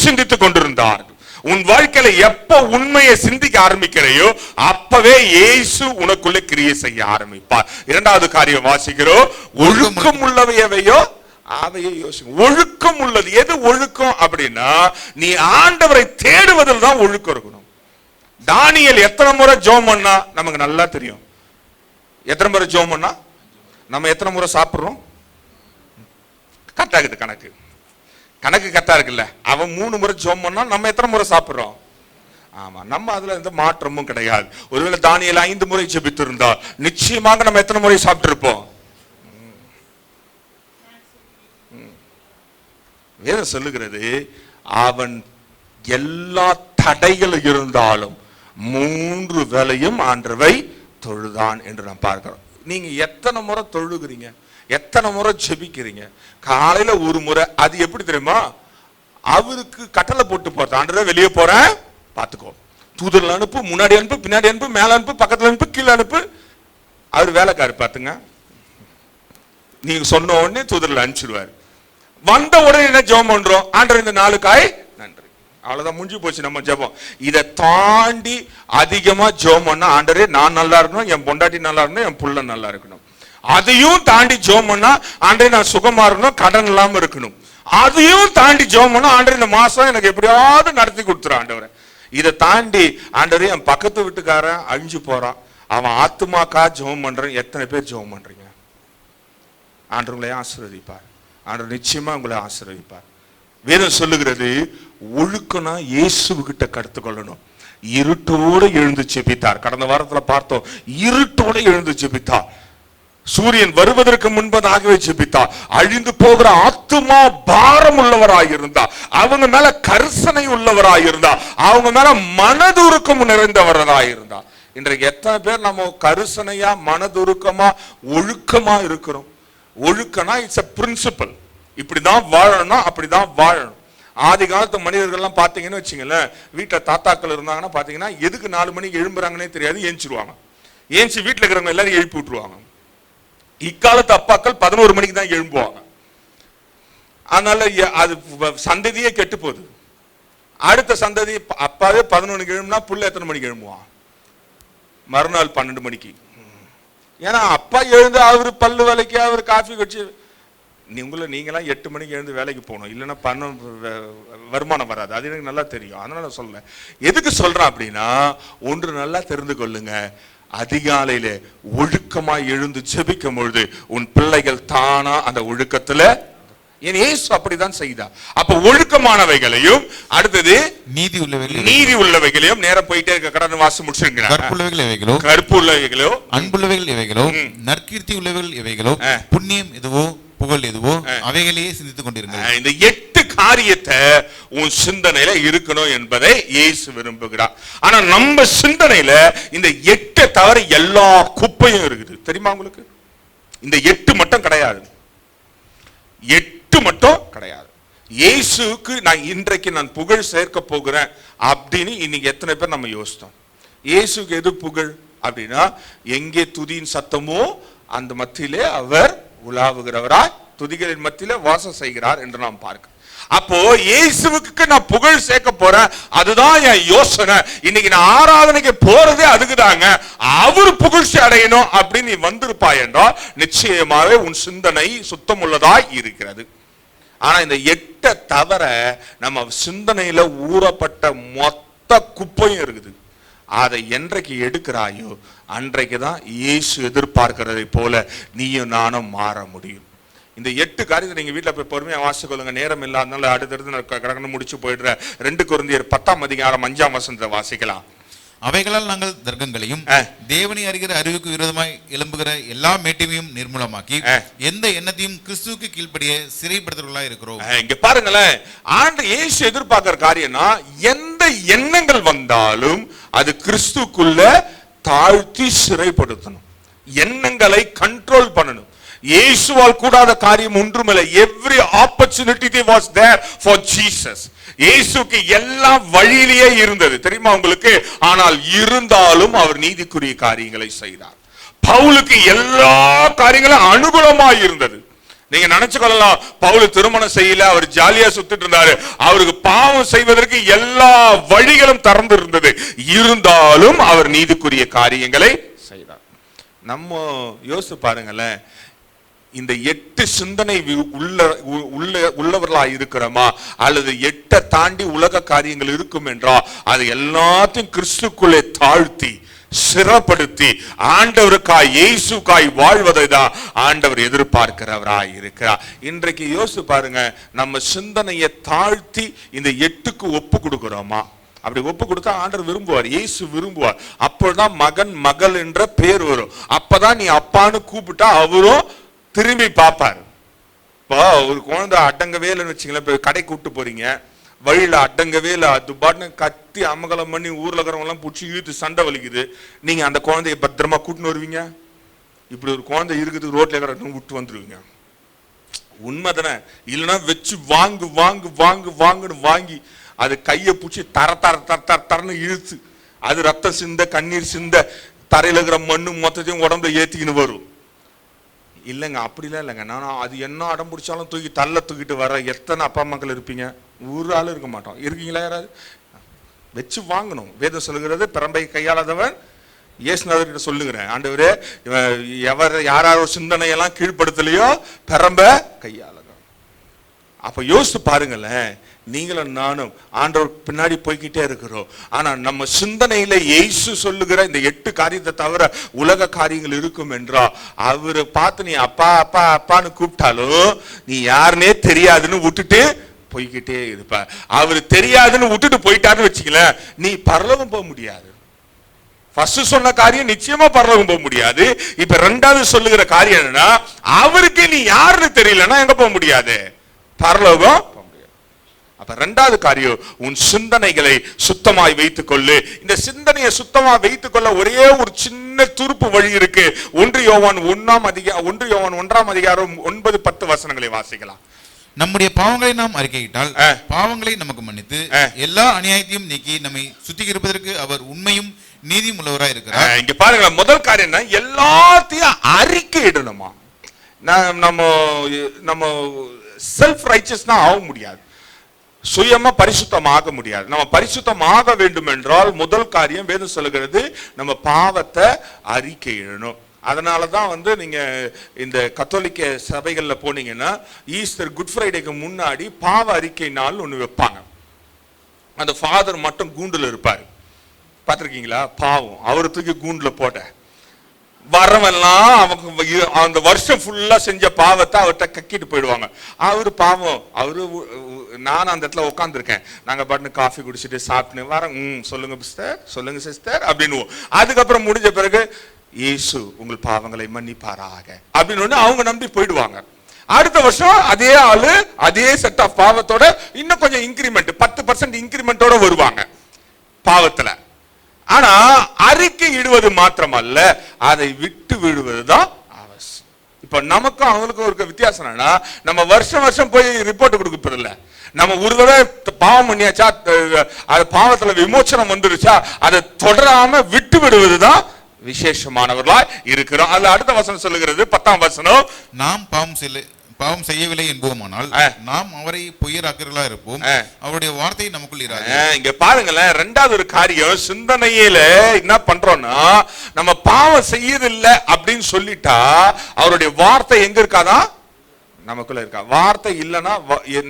சிந்தித்துக் கொண்டிருந்தார்கள். உன் வாழ்க்கையில எப்ப உண்மையை சிந்திக்க ஆரம்பிக்கிறையோ அப்பவே இயேசு உனக்குள்ள கிரியை செய்ய ஆரம்பிப்பார். இரண்டாவது காரியம் வாசிக்கிறோம், ஒழுக்கம் உள்ளவை எவையோ அதையே யோசிக்கும். ஒழுக்கம் உள்ளது எது? ஒழுக்கம் அப்படின்னா நீ ஆண்டவரை தேடுவதில் தான் ஒழுக்கம் இருக்கணும். தானியேல் எத்தனை முறை ஜெபம் பண்ணா நமக்கு நல்லா தெரியும். எத்தனை முறை ஜெபம் பண்ணா, நம்ம எத்தனை முறை சாப்பிடுறோம்? கரெக்டா இருக்குது கணக்கு கரெக்டா இருக்குல்ல. அவன் 3 முறை ஜெபம் பண்ணா நம்ம எத்தனை முறை சாப்பிடுறோம்? ஆமா, நம்ம அதுல எந்த மாற்றமும் கிடையாது. ஒருவேளை தானியேல் 5 முறை ஜெபித்து இருந்தா நிச்சயமாக நம்ம எத்தனை முறை சாப்பிட்டு இருப்போம்? வேதம் சொல்லுகிறது, அவன் எல்லா தடைகள் இருந்தாலும் 3 வேளையும் ஆண்டவரை தொழுதான் என்று நாம் பார்க்கிறோம். நீங்க எத்தனை முறை தொழுகிறீங்க, எத்தனை முறை ஜெபிக்கிறீங்க? காலையில 1 முறை. அது எப்படி தெரியுமா? அவருக்கு கட்டளை போட்டு போறது, ஆண்டவரே வெளியே போறேன் பாத்துக்கோ, தூதர்ல அனுப்பு, முன்னாடி அனுப்பு, பின்னாடி அனுப்பு, மேல அனுப்பு, பக்கத்துல அனுப்பு, கீழே அனுப்பு. அவர் வேலைக்காரு பாத்துங்க, நீங்க சொன்ன உடனே தூதர்ல அனுப்பிச்சிடுவாரு. வந்த உடனே என்ன ஜெபம் பண்றோம்? ஆண்டவர் இந்த நாளுக்காய் நன்றி. அவ்வளவுதான், முடிஞ்சு போச்சு நம்ம ஜெபம். இதை தாண்டி அதிகமா ஜெபம் பண்ணா, ஆண்டவரே நான் நல்லா இருக்கணும், என் பொண்டாட்டி நல்லா இருக்கணும், என் புள்ள நல்லா இருக்கணும். அதையும் தாண்டி ஜெபம் பண்ணா, ஆண்டவரே நான் சுகமா இருக்கணும், கடன் இல்லாம இருக்கணும். அதையும் தாண்டி ஜெபம் பண்ணா, ஆண்டவரே இந்த மாசம் எனக்கு எப்படியாவது நடத்தி கொடுத்துரு ஆண்டவரே. இதை தாண்டி ஆண்டவரே என் பக்கத்து வீட்டுக்காரன் அழிஞ்சு போறான், அவன் ஆத்துமாக்கா ஜெபம் பண்றேன். எத்தனை பேர் ஜெபம் பண்றீங்க? ஆண்டவர் உங்களை ஆசீர்வதிப்பார். ஆண்டவர் நிச்சயமா உங்களை ஆசீர்வதிப்பார். வேதம் சொல்லுகிறது, ஒழுக்கம்னா இயேசுகிட்ட கற்றுக்கொள்ளணும். இருட்டோடு எழுந்து ஜெபித்தார். கடந்த வாரத்துல பார்த்தோம், இருட்டோடு எழுந்து ஜெபித்தார். சூரியன் வருவதற்கு முன்பதாகவே ஜெபித்தார். அழிந்து போகிற ஆத்துமா பாரம் உள்ளவராயிருந்தா, அவங்க மேல கரிசனை உள்ளவராயிருந்தா, அவங்க மேல மனதுருக்கம் நிறைந்தவராயிருந்தா. இன்றைக்கு எத்தனை பேர் நம்ம கரிசனையா, மனதுருக்கமா, ஒழுக்கமா இருக்கிறோம்? ஒழுக்கம்னா இட்ஸ் a பிரின்சிபல். இப்படிதான் வாழணும், அப்படிதான் வாழணும். ஆதி காலத்து மனிதர்கள்லாம் பாத்தீங்கன்னு வச்சுங்களேன், வீட்டுல தாத்தாக்கள் இருந்தாங்கன்னா பாத்தீங்கன்னா எதுக்கு 4 மணிக்கு எழும்புறாங்கன்னே தெரியாது, ஏஞ்சிருவாங்க. ஏஞ்சி வீட்டுல இருக்கிறவங்க எல்லாரும் எழுப்பி விட்டுருவாங்க. இக்காலத்து அப்பாக்கள் 11 மணிக்கு தான் எழும்புவாங்க. அதனால அது சந்ததியே கெட்டு போகுது. அடுத்த சந்ததி அப்பாவே 11 எழும்புனா புள்ள எத்தனை மணிக்கு எழும்புவான்? மறுநாள் 12 மணிக்கு. ஏன்னா அப்பா எழுந்து அவரு பல்லு வலிக்க, அவரு காஃபி குடிச்சு நீங்களாம் 8 மணிக்கு எழுந்து வேலைக்கு போகணும், இல்லைன்னா பணம் வருமானம் வராது. அது எனக்கு நல்லா தெரியும். அதனால சொல்ல எதுக்கு சொல்றேன் அப்படின்னா, ஒன்று நல்லா தெரிந்து கொள்ளுங்க, அதிகாலையில ஒழுக்கமா எழுந்து ஜெபிக்கும் பொழுது உன் பிள்ளைகள் தானா அந்த ஒழுக்கத்துல, ஏன் இயேசு அப்படிதான் செய்தார். அப்ப ஒழுக்கமானவைகளையும் அடுத்தது நீதி உள்ளவைகளையும் நேரம் போயிட்டே இருக்க, கடன் வாசி முடிச்சிருங்க. கற்புள்ளவைகள் எவைகளோ, கற்பு உள்ளவைகளோ, அன்புள்ளவைகள் எவைகளோ, நற்கீர்த்தி உள்ளவைகள் எவைகளோ, புண்ணியம் எதுவோ, புகழ் எதுவோ, அவைகளையே சிந்தித்துக் கொண்டிருங்கள். இந்த 8 காரியத்தை உன் சிந்தனையில இருக்கணும் என்பதை இயேசு விரும்புகிறார். ஆனா நம்ம சிந்தனையில இந்த 8 தவிர எல்லா குப்பையும் இருக்குது. தெரியுமா உங்களுக்கு? இந்த 8 மட்டும் கிடையாது. 8 மட்டும் கிடையாது. இயேசுக்கு இன்றைக்கு நான் புகழ் சேர்க்க போகிறேன் அப்படின்னு இன்னைக்கு எத்தனை பேர் நம்ம யோசித்தோம்? இயேசுக்கு எது புகழ் அப்படின்னா, எங்கே துதியின் சத்தமோ அந்த மத்தியிலே அவர் உலாவுகிறவராய் துதிகளின் மத்தியில வாசம் செய்கிறார் என்று நாம் பார்க்க. அப்போ இயேசுவுக்கு நான் புகழ் சேர்க்க போறேன், அதுதான் என் யோசனை. இன்னைக்கு நான் ஆராதனைக்கு போறதே அதுக்குதாங்க, அவர் புகழ்ச்சி அடையணும் அப்படின்னு நீ வந்திருப்பாய் என்றால் நிச்சயமாவே உன் சிந்தனை சுத்தம் உள்ளதாய் இருக்கிறது. ஆனா இந்த 8 தவிர நம்ம சிந்தனையில ஊறப்பட்ட மொத்த குப்பையும் இருக்குது. அதை என்றைக்கு எடுக்கிறாயோ அன்றைக்கு தான் இயேசு எதிர்பார்க்கிறதை போல நீயும் நானும் மாற முடியும். இந்த 8 காரியத்தை நீங்க வீட்டுல போய் பொறுமையா வாசிக்கொள்ளுங்க. நேரம் இல்லாதனால அடுத்தடுத்து கடகன்னு முடிச்சு போயிடுற. 2 கொரிந்தியர் 10ஆம் அதிகாரம் 5ஆம் வசனத்தை வாசிக்கலாம். அவைகளால் நாங்கள் தர்க்கங்களையும் தேவனை அறிகிற அறிவுக்கு விரோதமாய் எழும்புகிற எல்லா மேட்டிமையும் நிர்மூலமாக்கி எந்த எண்ணத்தையும் கிறிஸ்துவுக்கு கீழ்ப்படிய சிறைப்படுத்துவர்களாய் இருக்கிறோம். இங்க பாருங்களேன், ஆண்டு இயேசு எதிர்பார்க்கிற காரியம்னா, எந்த எண்ணங்கள் வந்தாலும் அது கிறிஸ்துக்குள்ள தாழ்த்தி சிறைப்படுத்தணும், எண்ணங்களை கண்ட்ரோல் பண்ணணும். இயேசுவால் கூடாத காரியம் ஒன்றுமில்லை. every opportunity was there for Jesus. இயேசுக்கு எல்லா வழியிலேயே இருந்தது, தெரியுமா உங்களுக்கு? ஆனால் இருந்தாலும் அவர் நீதிக்குரிய காரியங்களை செய்தார். பவுலுக்கு எல்லா காரியங்களும் அனுகூலமாய் இருந்தது. நீங்க நினைச்சு கொள்ளலாம், பவுல் திருமணம் செய்யல, அவர் ஜாலியா சுத்திட்டு இருந்தாரு, அவருக்கு பாவம் செய்வதற்கு எல்லா வழிகளும் திறந்து இருந்தது. இருந்தாலும் அவர் நீதிக்குரிய காரியங்களை செய்தார். நம்ம யோசிச்சு பாருங்களேன், இந்த 8 சிந்தனை உள்ளவர்களா இருக்கிறோமா, அல்லது 8 தாண்டி உலக காரியங்கள் இருக்கும் என்றால் அது எல்லாத்தையும் கிறிஸ்துக்குள்ளே தாழ்த்தி சிறப்படுத்தி ஆண்டவருக்காய் இயேசுக்காய் வாழ்வதை தான் ஆண்டவர் எதிர்பார்க்கிறவராய் இருக்கிறார். இன்றைக்கு யோசிச்சு பாருங்க, நம்ம சிந்தனையை தாழ்த்தி இந்த 8க்கு ஒப்பு கொடுக்கிறோமா? அப்படி ஒப்பு கொடுத்தா ஆண்டவர் விரும்புவார், இயேசு விரும்புவார். அப்பதான் மகன் மகள் என்ற பேர் வரும். அப்பதான் நீ அப்பான்னு கூப்பிட்டா அவரும் திரும்பி பார்ப்பாரு. இப்போ ஒரு குழந்தை அடங்கவே இல்லைன்னு வச்சுங்களேன், இப்போ கடை கூப்பிட்டு போறீங்க, வழியில அடங்கவே இல்லை, அது பாட்டு கத்தி அமகலம் பண்ணி ஊர்ல இருக்கிறவங்க எல்லாம் பிடிச்சி இழுத்து சண்டை வலிக்குது, நீங்க அந்த குழந்தைய பத்திரமா கூட்டின்னு வருவீங்க? இப்படி ஒரு குழந்தை இருக்குது ரோட்ல இருக்கிற விட்டு வந்துருவீங்க. உண்மைதானே? இல்லைன்னா வச்சு வாங்கு வாங்கு வாங்கு வாங்குன்னு வாங்கி அது கையை பிடிச்சி தர தர தர தர தரன்னு இழுத்து அது ரத்தம் சிந்த கண்ணீர் சிந்த தரையில இருக்கிற மண்ணு மொத்தத்தையும் உடம்புல ஏத்திக்கின்னு வரும். இல்லைங்க, அப்படிலாம் இல்லைங்க, நான் அது என்ன அடம் பிடிச்சாலும் தூக்கிட்டு வர எத்தனை அப்பா அம்மாக்கள் இருப்பீங்க? ஒரு ஆள் இருக்க மாட்டோம். இருக்கீங்களா? யாராவது? வச்சு வாங்கணும். வேதம் சொல்லுகிறது, பிரம்பை கையாளாதவன் இயேசுநாதர்கிட்ட சொல்லுகிறேன், ஆண்டவரே யாரோ சிந்தனையெல்லாம் கீழ்படுத்தலையோ பிரம்ப கையாள. அப்ப யோசிச்சு பாருங்களேன், நீங்களும் நானும் ஆண்டவர் பின்னாடி போய்கிட்டே இருக்கிறோம். ஆனா நம்ம சிந்தனையில இயேசு சொல்லுகிற இந்த 8 காரியத்தை தவிர உலக காரியங்கள் இருக்கும் என்றா அவரை பார்த்து நீ அப்பா அப்பா அப்பான்னு கூப்பிட்டாலும் நீ யாருன்னே தெரியாதுன்னு விட்டுட்டு போய்கிட்டே இருப்ப. அவரு தெரியாதுன்னு விட்டுட்டு போயிட்டாருன்னு வச்சுக்கல, நீ பரலோகம் போக முடியாது. ஃபர்ஸ்ட் சொன்ன காரியம் நிச்சயமா பரலோகம் போக முடியாது. இப்ப 2வது சொல்லுகிற காரியம் என்னன்னா, அவருக்கு நீ யாருன்னு தெரியலன்னா எங்க போக முடியாது? பரலோகம். அப்ப 2வது காரியம், உன் சிந்தனைகளை சுத்தமாய் வைத்துக் கொள்ளு. இந்த சிந்தனையை சுத்தமா வைத்துக் கொள்ள ஒரே ஒரு சின்ன துருப்பு வழி இருக்கு. 1 யோவான் 1ஆம் அதிகாரம் 9-10 வசனங்களை வாசிக்கலாம். நம்முடைய பாவங்களை நாம் அறிக்கையிட்டால் பாவங்களை நமக்கு மன்னித்து எல்லா அநியாயத்தையும் நீக்கி நம்மை சுத்திகரிப்பதற்கு அவர் உண்மையும் நீதியும் உள்ளவராய் இருக்கிறார். இங்க பாருங்க, முதல் காரியம் என்ன? எல்லாத்தையும் அறிக்கையிடணுமா? நம்ம செல்ஃப் ரைச்சஸ்னா ஆக முடியாது, சுயமா பரிசுத்தமாக முடியாது. நம்ம பரிசுத்தமாக வேண்டும் என்றால் முதல் காரியம் வேதம் சொல்லுகிறது, நம்ம பாவத்தை அறிக்கையிடணும். அதனாலதான் நீங்க இந்த கத்தோலிக்க சபைகள்ல போனீங்கன்னா ஈஸ்டர் குட் ஃப்ரைடேக்கு முன்னாடி பாவ அறிக்கை நாள் ஒண்ணு வைப்பாங்க. அந்த ஃபாதர் மட்டும் கூண்டுல இருப்பாரு, பார்த்திருக்கீங்களா? பாவம், அவரை தூக்கி கூண்டுல போட்ட வரவெல்லாம் அவங்க அந்த வருஷம் ஃபுல்லா செஞ்ச பாவத்தை அவர்கிட்ட கக்கிட்டு போயிடுவாங்க. அவரு பாவம், அவரு நான் அந்த இடத்துல உட்காந்துருக்கேன், நாங்க பாட்டு காஃபி குடிச்சிட்டு சாப்பிட்டு வரேன், சொல்லுங்க சிஸ்டர், சொல்லுங்க சிஸ்டர் அப்படின்னு. அதுக்கப்புறம் முடிஞ்ச பிறகு இயேசு உங்கள் பாவங்களை மன்னிப்பாராக அப்படின்னு அவங்க நம்பி போயிடுவாங்க. அடுத்த வருஷம் அதே ஆளு அதே செட் ஆஃப் பாவத்தோட இன்னும் கொஞ்சம் இன்கிரிமெண்ட் 10% இன்கிரிமெண்டோட வருவாங்க பாவத்துல. ஆனா அறிக்கை இடுவது மாத்திரமல்ல, அதை விட்டு விடுவதுதான் அவசியம். இப்ப நமக்கும் அவங்களுக்கும் ஒரு வித்தியாசம் என்னன்னா, நம்ம வருஷம் வருஷம் போய் ரிப்போர்ட் கொடுக்க இல்ல. நம்ம ஒரு தடவை பாவம் பண்ணியாச்சா, அது பாவத்துல விமோச்சனம் வந்துருச்சா, அதை தொடராம விட்டு விடுவதுதான் விசேஷமானவர்களாய் இருக்கிறோம். அதுல அடுத்த வசனம் சொல்லுகிறது, 10ஆம் வசனம், நாம் பாவம் செய்யவில்லை என்போமானால் நாம் அவரை பொய்யராக்கிறவர்களா இருப்போம், அவருடைய வார்த்தை நமக்குள் இராது. இங்க பாருங்களேன், ரெண்டாவது ஒரு காரியம், சிந்தனையில என்ன பண்றோம்னா, நம்ம பாவம் செய்யதில்லை அப்படின்னு சொல்லிட்டா அவருடைய வார்த்தை எங்க இருக்காதா? நமக்குள்ள இருக்கா. வார்த்தை இல்லைன்னா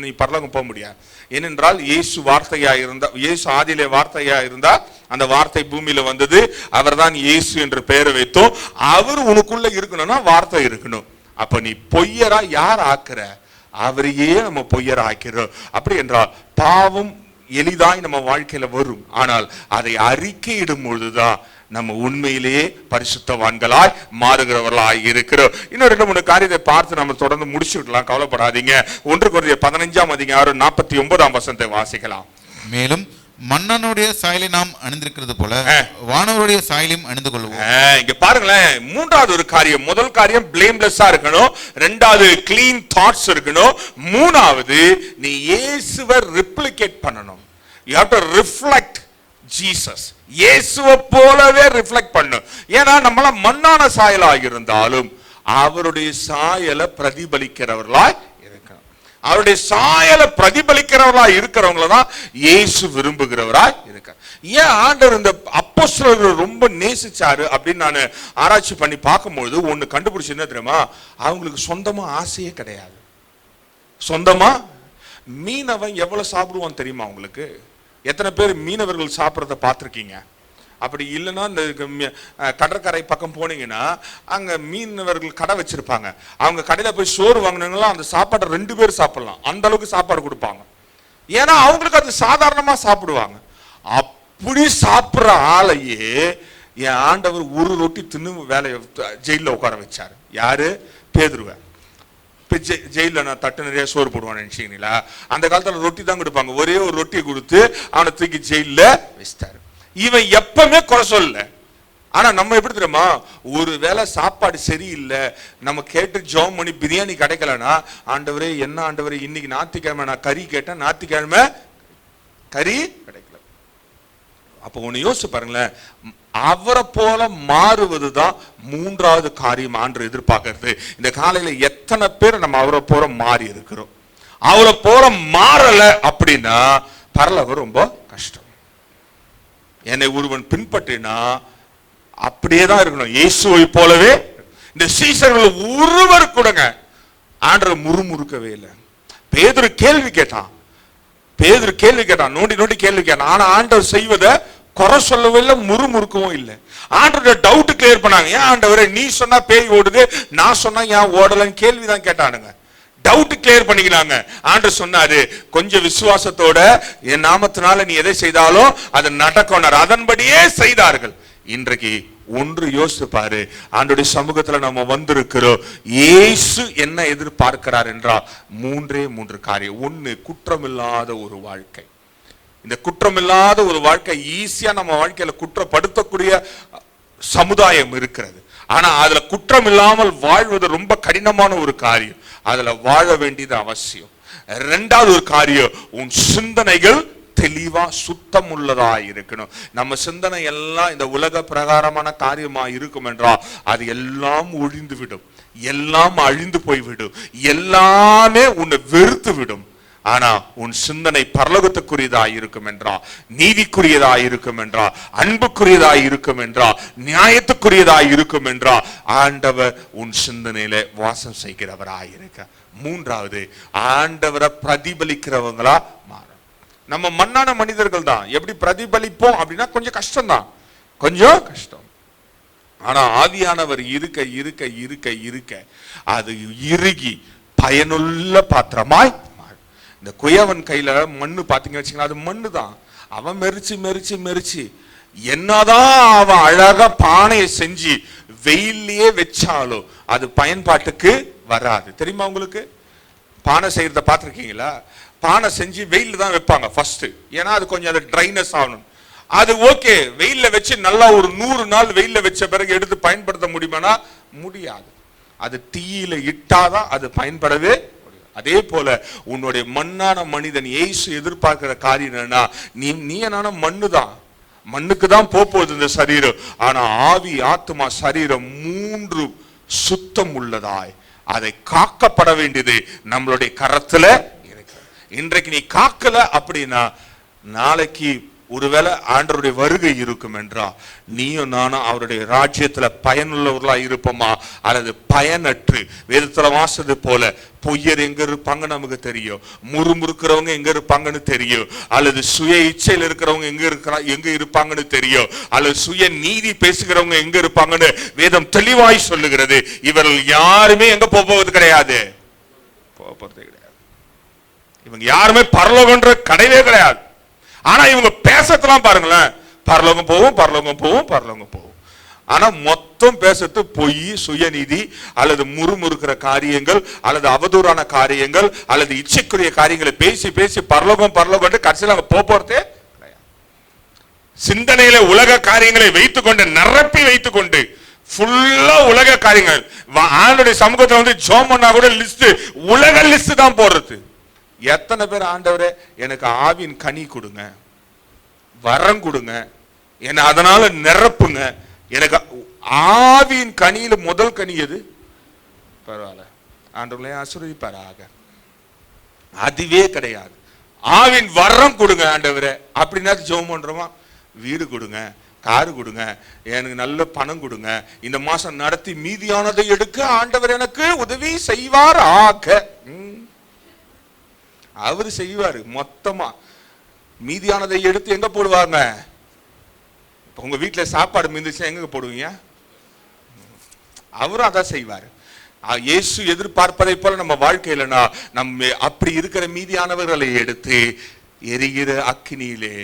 நீ பரலோகம் போக முடியாது. ஏனென்றால் இயேசு வார்த்தையா இருந்தா, இயேசு ஆதியிலே வார்த்தையா இருந்தா, அந்த வார்த்தை பூமியில வந்தது, அவர் தான் இயேசு என்று பெயரை வைத்தோம். அவர் உனக்குள்ள இருக்கணும்னா வார்த்தை இருக்கணும். அப்ப நீ பொய்யரா யார் ஆக்குற? அவரையே நம்ம பொய்யரா ஆக்கிறோம். அப்படி என்றால் பாவம் எளிதாய் நம்ம வாழ்க்கையில வரும். ஆனால் அதை அறிக்கையிடும் பொழுதுதான் நம்ம உண்மையிலேயே பரிசுத்தவான்களாய் மாறுகிறவர்களாய் இருக்கிறோம். இன்னும் 2-3 காரியத்தை பார்த்து நம்ம தொடர்ந்து முடிச்சுக்கலாம், கவலைப்படாதீங்க. 1 கொரிந்தியர் 15ஆம் அதிகாரம் 49ஆம் வசனத்தை வாசிக்கலாம். மேலும் மன்னனுடைய சாயலை நாம் அணிந்திருக்கிறது போல வானவருடைய சாயலையும் அணிந்து கொள்வோம். இங்க பாருங்களேன், மூன்றாவது ஒரு காரியம், முதல் காரியம் பிளேம்லெஸ்ஸா இருக்கணும், ரெண்டாவது கிளீன் தாட்ஸ் இருக்கணும், மூணாவது நீ இயேசுவை ரிப்ளிகேட் பண்ணணும். you have to reflect Jesus. இயேசுவை போலவே ரிஃப்ளெக்ட் பண்ணும். ஏன்னா நம்மள மண்ணான சாயலாக இருந்தாலும் அவருடைய சாயலை பிரதிபலிக்கிறவர்களாய் இருக்கணும். அவருடைய சாயலை பிரதிபலிக்கிறவர்களாய் இருக்கிறவங்கள தான் இயேசு விரும்புகிறவராய் இருக்க. ஏன் ஆண்டவர் இந்த அப்போஸ்தலர்கள் ரொம்ப நேசிச்சாரு அப்படின்னு நான் ஆராய்ச்சி பண்ணி பார்க்கும்போது ஒண்ணு கண்டுபிடிச்சு என்ன தெரியுமா, அவங்களுக்கு சொந்தமா ஆசையே கிடையாது. சொந்தமா மீனவன் எவ்வளவு சாப்பிடுவான் தெரியுமா உங்களுக்கு? எத்தனை பேர் மீனவர்கள் சாப்பிட்றத பார்த்துருக்கீங்க? அப்படி இல்லைன்னா இந்த கடற்கரை பக்கம் போனீங்கன்னா அங்க மீனவர்கள் கடை வச்சிருப்பாங்க. அவங்க கடையில போய் சோறு வாங்கினாங்களா அந்த சாப்பாட்டை 2 பேர் சாப்பிடலாம், அந்த அளவுக்கு சாப்பாடு கொடுப்பாங்க. ஏன்னா அவங்களுக்கு அது சாதாரணமா சாப்பிடுவாங்க. அப்படி சாப்பிட்ற ஆளையே என் ஆண்டவர் ஒரு ரொட்டி தின்னு வேலையை ஜெயில உட்கார வச்சாரு. யாரு? பேதுருவ. ஜெயில நான் தட்டு நிறைய சோறு போடுவான்னு நினைச்சீங்களா? அந்த காலத்துல ரொட்டி தான் கொடுப்பாங்க. ஒரே ஒரு ரொட்டியை கொடுத்து அவனை தூக்கி ஜெயில வச்சிட்டாரு. இவன் எப்பவுமே குறை சொல்லல. ஆனா நம்ம எப்படி தெரியுமா, ஒரு வேளை சாப்பாடு சரியில்லை, நம்ம கேட்டு ஜோம் பண்ணி பிரியாணி கிடைக்கலன்னா, ஆண்டவரே என்ன ஆண்டவரே இன்னைக்கு ஞாயிற்றுக்கிழமை நான் கறி கேட்டேன், ஞாயிற்றுக்கிழமை கறி கிடைக்கல. அப்போ ஒண்ணு யோசிச்சு பாருங்களேன், அவரை போல மாறுவதுதான் மூன்றாவது காரியம் ஆண்டு எதிர்பார்க்கிறது. இந்த காலையில எத்தனை பேர் நம்ம அவரை போல மாறி இருக்கிறோம்? அவரை போல மாறல அப்படின்னா பரலோகம் ரொம்ப கஷ்டம். என்னை ஒருவன் பின்பற்றினா அப்படியேதான் இருக்கணும், இயேசுவை போலவே. இந்த சீசர்கள் ஒருவர் கூடங்க ஆண்டவர் முறுமுறுக்கவே இல்லை. பேதுரு கேள்வி கேட்டான், நோண்டி நோண்டி கேள்வி கேட்டான். ஆனா ஆண்டவர் செய்வதை குறை சொல்லவே இல்லை, முறுமுறுக்கவும் இல்லை. ஆண்டவருடைய டவுட் கிளியர் பண்ணாங்க. ஏன் ஆண்டவரே நீ சொன்னா பேய் ஓடுது, நான் சொன்னா ஏன் ஓடலன்னு கேள்விதான் கேட்டானுங்க. டவுட் கிளியர் பண்ணிக்கிறாங்க. ஆண்டவர் சொன்னாரு, கொஞ்சம் விசுவாசத்தோட என் நாமத்தினால நீ எதை செய்தாலும் அது நடக்கும். அதன்படியே செய்தார்கள். இன்றைக்கு ஒன்று யோசித்து பாரு, ஆண்டவருடைய சமூகத்துல நம்ம வந்திருக்கிறோம். இயேசு என்ன எதிர்பார்க்கிறார் என்றால் 3 காரியம். 1, குற்றமில்லாத ஒரு வாழ்க்கை. இந்த குற்றமில்லாத ஒரு வாழ்க்கை ஈஸியா நம்ம வாழ்க்கையில குற்றப்படுத்தக்கூடிய சமுதாயம் இருக்கிறது. ஆனா அதுல குற்றம் இல்லாமல் வாழ்வது ரொம்ப கடினமான ஒரு காரியம். அதுல வாழ வேண்டியது அவசியம். 2வது ஒரு காரியம், உன் சிந்தனைகள் தெளிவா சுத்தம் உள்ளதா இருக்கணும். நம்ம சிந்தனை எல்லாம் இந்த உலக பிரகாரமான காரியமா இருக்கும் என்றால் அது எல்லாம் ஒழிந்து விடும், எல்லாம் அழிந்து போய்விடும், எல்லாமே உன்னை வெறுத்து விடும். ஆனா உன் சிந்தனை பரலோகத்துக்குரியதாய் இருக்கும் என்றா, நீதிக்குரியதாய் இருக்கும் என்றா, அன்புக்குரியதாய் இருக்கும் என்றா, நியாயத்துக்குரியதாய் இருக்கும் என்றா, ஆண்டவர் உன் சிந்தனையில வாசம் செய்கிறவராய் இருக்க. மூன்றாவது, ஆண்டவரை பிரதிபலிக்கிறவங்களா மாறும். நம்ம மண்ணான மனிதர்கள் தான். எப்படி பிரதிபலிப்போம் அப்படின்னா கொஞ்சம் கஷ்டம் தான், கொஞ்சம் கஷ்டம். ஆனா ஆவியானவர் இருக்க இருக்க இருக்க இருக்க அது இறுகி பயனுள்ள பாத்திரமாய். இந்த குயவன் கையில மண்ணு பாத்தீங்கன்னு வச்சுக்கலாம், அது மண்ணு தான். அவன் மெரிச்சு மெரிச்சு மெரிச்சு என்னதான் அவன் அழகா பானையை செஞ்சு வெயிலே வச்சாலும் அது பயன்பாட்டுக்கு வராது. தெரியுமா உங்களுக்கு? பானை செய்யறத பார்த்திருக்கீங்களா? பானை செஞ்சு வெயில தான் வைப்பாங்க ஃபர்ஸ்ட், ஏன்னா அது கொஞ்சம் அது ட்ரைனஸ் ஆகணும். அது ஓகே, வெயில வச்சு நல்லா ஒரு 100 நாள் வெயில வச்ச பிறகு எடுத்து பயன்படுத்த முடியுமானா முடியாது. அது தீயில இட்டாதான் அது பயன்படவே. அதே போல உன்னுடைய மண்ணான மனிதன் இயேசு எதிர்பார்க்கிற காரியம் என்னன்னா, நீ என்னான மண்ணு தான், மண்ணுக்கு தான் போகுது இந்த சரீரம். ஆனா ஆவி ஆத்மா சரீரம் 3 சுத்தம் உள்ளதாய் அதை காக்கப்பட வேண்டியது நம்மளுடைய கரத்துல இருக்கு. இன்றைக்கு நீ காக்கல அப்படின்னா நாளைக்கு ஒருவேளை ஆண்டவருடைய வருகை இருக்கும் என்றா நீயும் நானும் அவருடைய ராஜ்யத்துல பயனுள்ளவர்களா இருப்போமா அல்லது பயனற்று? வேதத்துல வாசது போல பொய்யர் எங்க இருப்பாங்க நமக்கு தெரியும், முறுமுறுக்கிறவங்க எங்க இருப்பாங்கன்னு தெரியும், அல்லது சுய இச்சையில் இருக்கிறவங்க எங்க இருப்பாங்கன்னு தெரியும், அல்லது சுய நீதி பேசுகிறவங்க எங்க இருப்பாங்கன்னு வேதம் தெளிவாய் சொல்லுகிறது. இவர்கள் யாருமே எங்க போவது கிடையாது, போறதே கிடையாது. இவங்க யாருமே பரலோகன்ற கிடையவே கிடையாது. ஆனா இவங்க பேசத்தெல்லாம் பாருங்களேன், பரலோகம் போவோம் பரலோகம் போவோம் பரலோகம் போவோம். ஆனா மொத்தம் பேசத்து பொய், சுயநீதி அல்லது முறுமுறுக்கிற காரியங்கள் அல்லது அவதூறான காரியங்கள் அல்லது இச்சைக்குரிய காரியங்களை பேசி பேசி பரலோகம் பரலோகம் கடைசியில் அங்க போறதே கிடையாது. சிந்தனையில உலக காரியங்களை வைத்துக்கொண்டு நிரப்பி வைத்துக்கொண்டு ஃபுல்லா உலக காரியங்கள். ஆண்டவருடைய சமூகத்துல வந்து ஜோம் பண்ணா கூட லிஸ்ட், உலக லிஸ்ட் தான் போடுறது. எத்தனை பேர் ஆண்டவரே எனக்கு ஆவின் கனி கொடுங்க, வரம் கொடுங்க, என்ன அதனால நிரப்புங்க. எனக்கு ஆவியின் கனியில முதல் கனி எது? பரவாயில்ல, ஆண்டவர்களே ஆசீர்வதிப்பாராக. அதுவே கிடையாது. ஆவின் வரம் கொடுங்க ஆண்டவரே அப்படின்னா ஜெபம் பண்றோமா? வீடு கொடுங்க, காரு கொடுங்க, எனக்கு நல்ல பணம் கொடுங்க, இந்த மாசம் நடத்தி மீதியானதை எடுக்க ஆண்டவர் எனக்கு உதவி செய்வார் ஆக. அவரு செய்வாரு. மொத்தமா மீதியானதை எடுத்து எங்க போடுவாங்க? உங்க வீட்டுல சாப்பாடு மீந்துச்சுன்னா எங்க போடுவீங்க? அவரும் அதான் செய்வாரு. இயேசு எதிர்பார்ப்பதை போல நம்ம வாழ்க்கையிலனா நம்ம அப்படி இருக்கிற மீதியானவர்களை எடுத்து எரிகிற அக்கினியிலே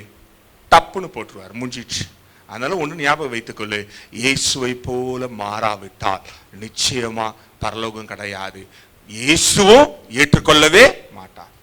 டப்புன்னு போட்டுருவார், முடிஞ்சிச்சு. அதனால ஒண்ணு ஞாபகம் வைத்துக்கொள்ளு, இயேசுவை போல மாறாவிட்டால் நிச்சயமா பரலோகம் கிடையாது. இயேசுவும் ஏற்றுக்கொள்ளவே மாட்டார்.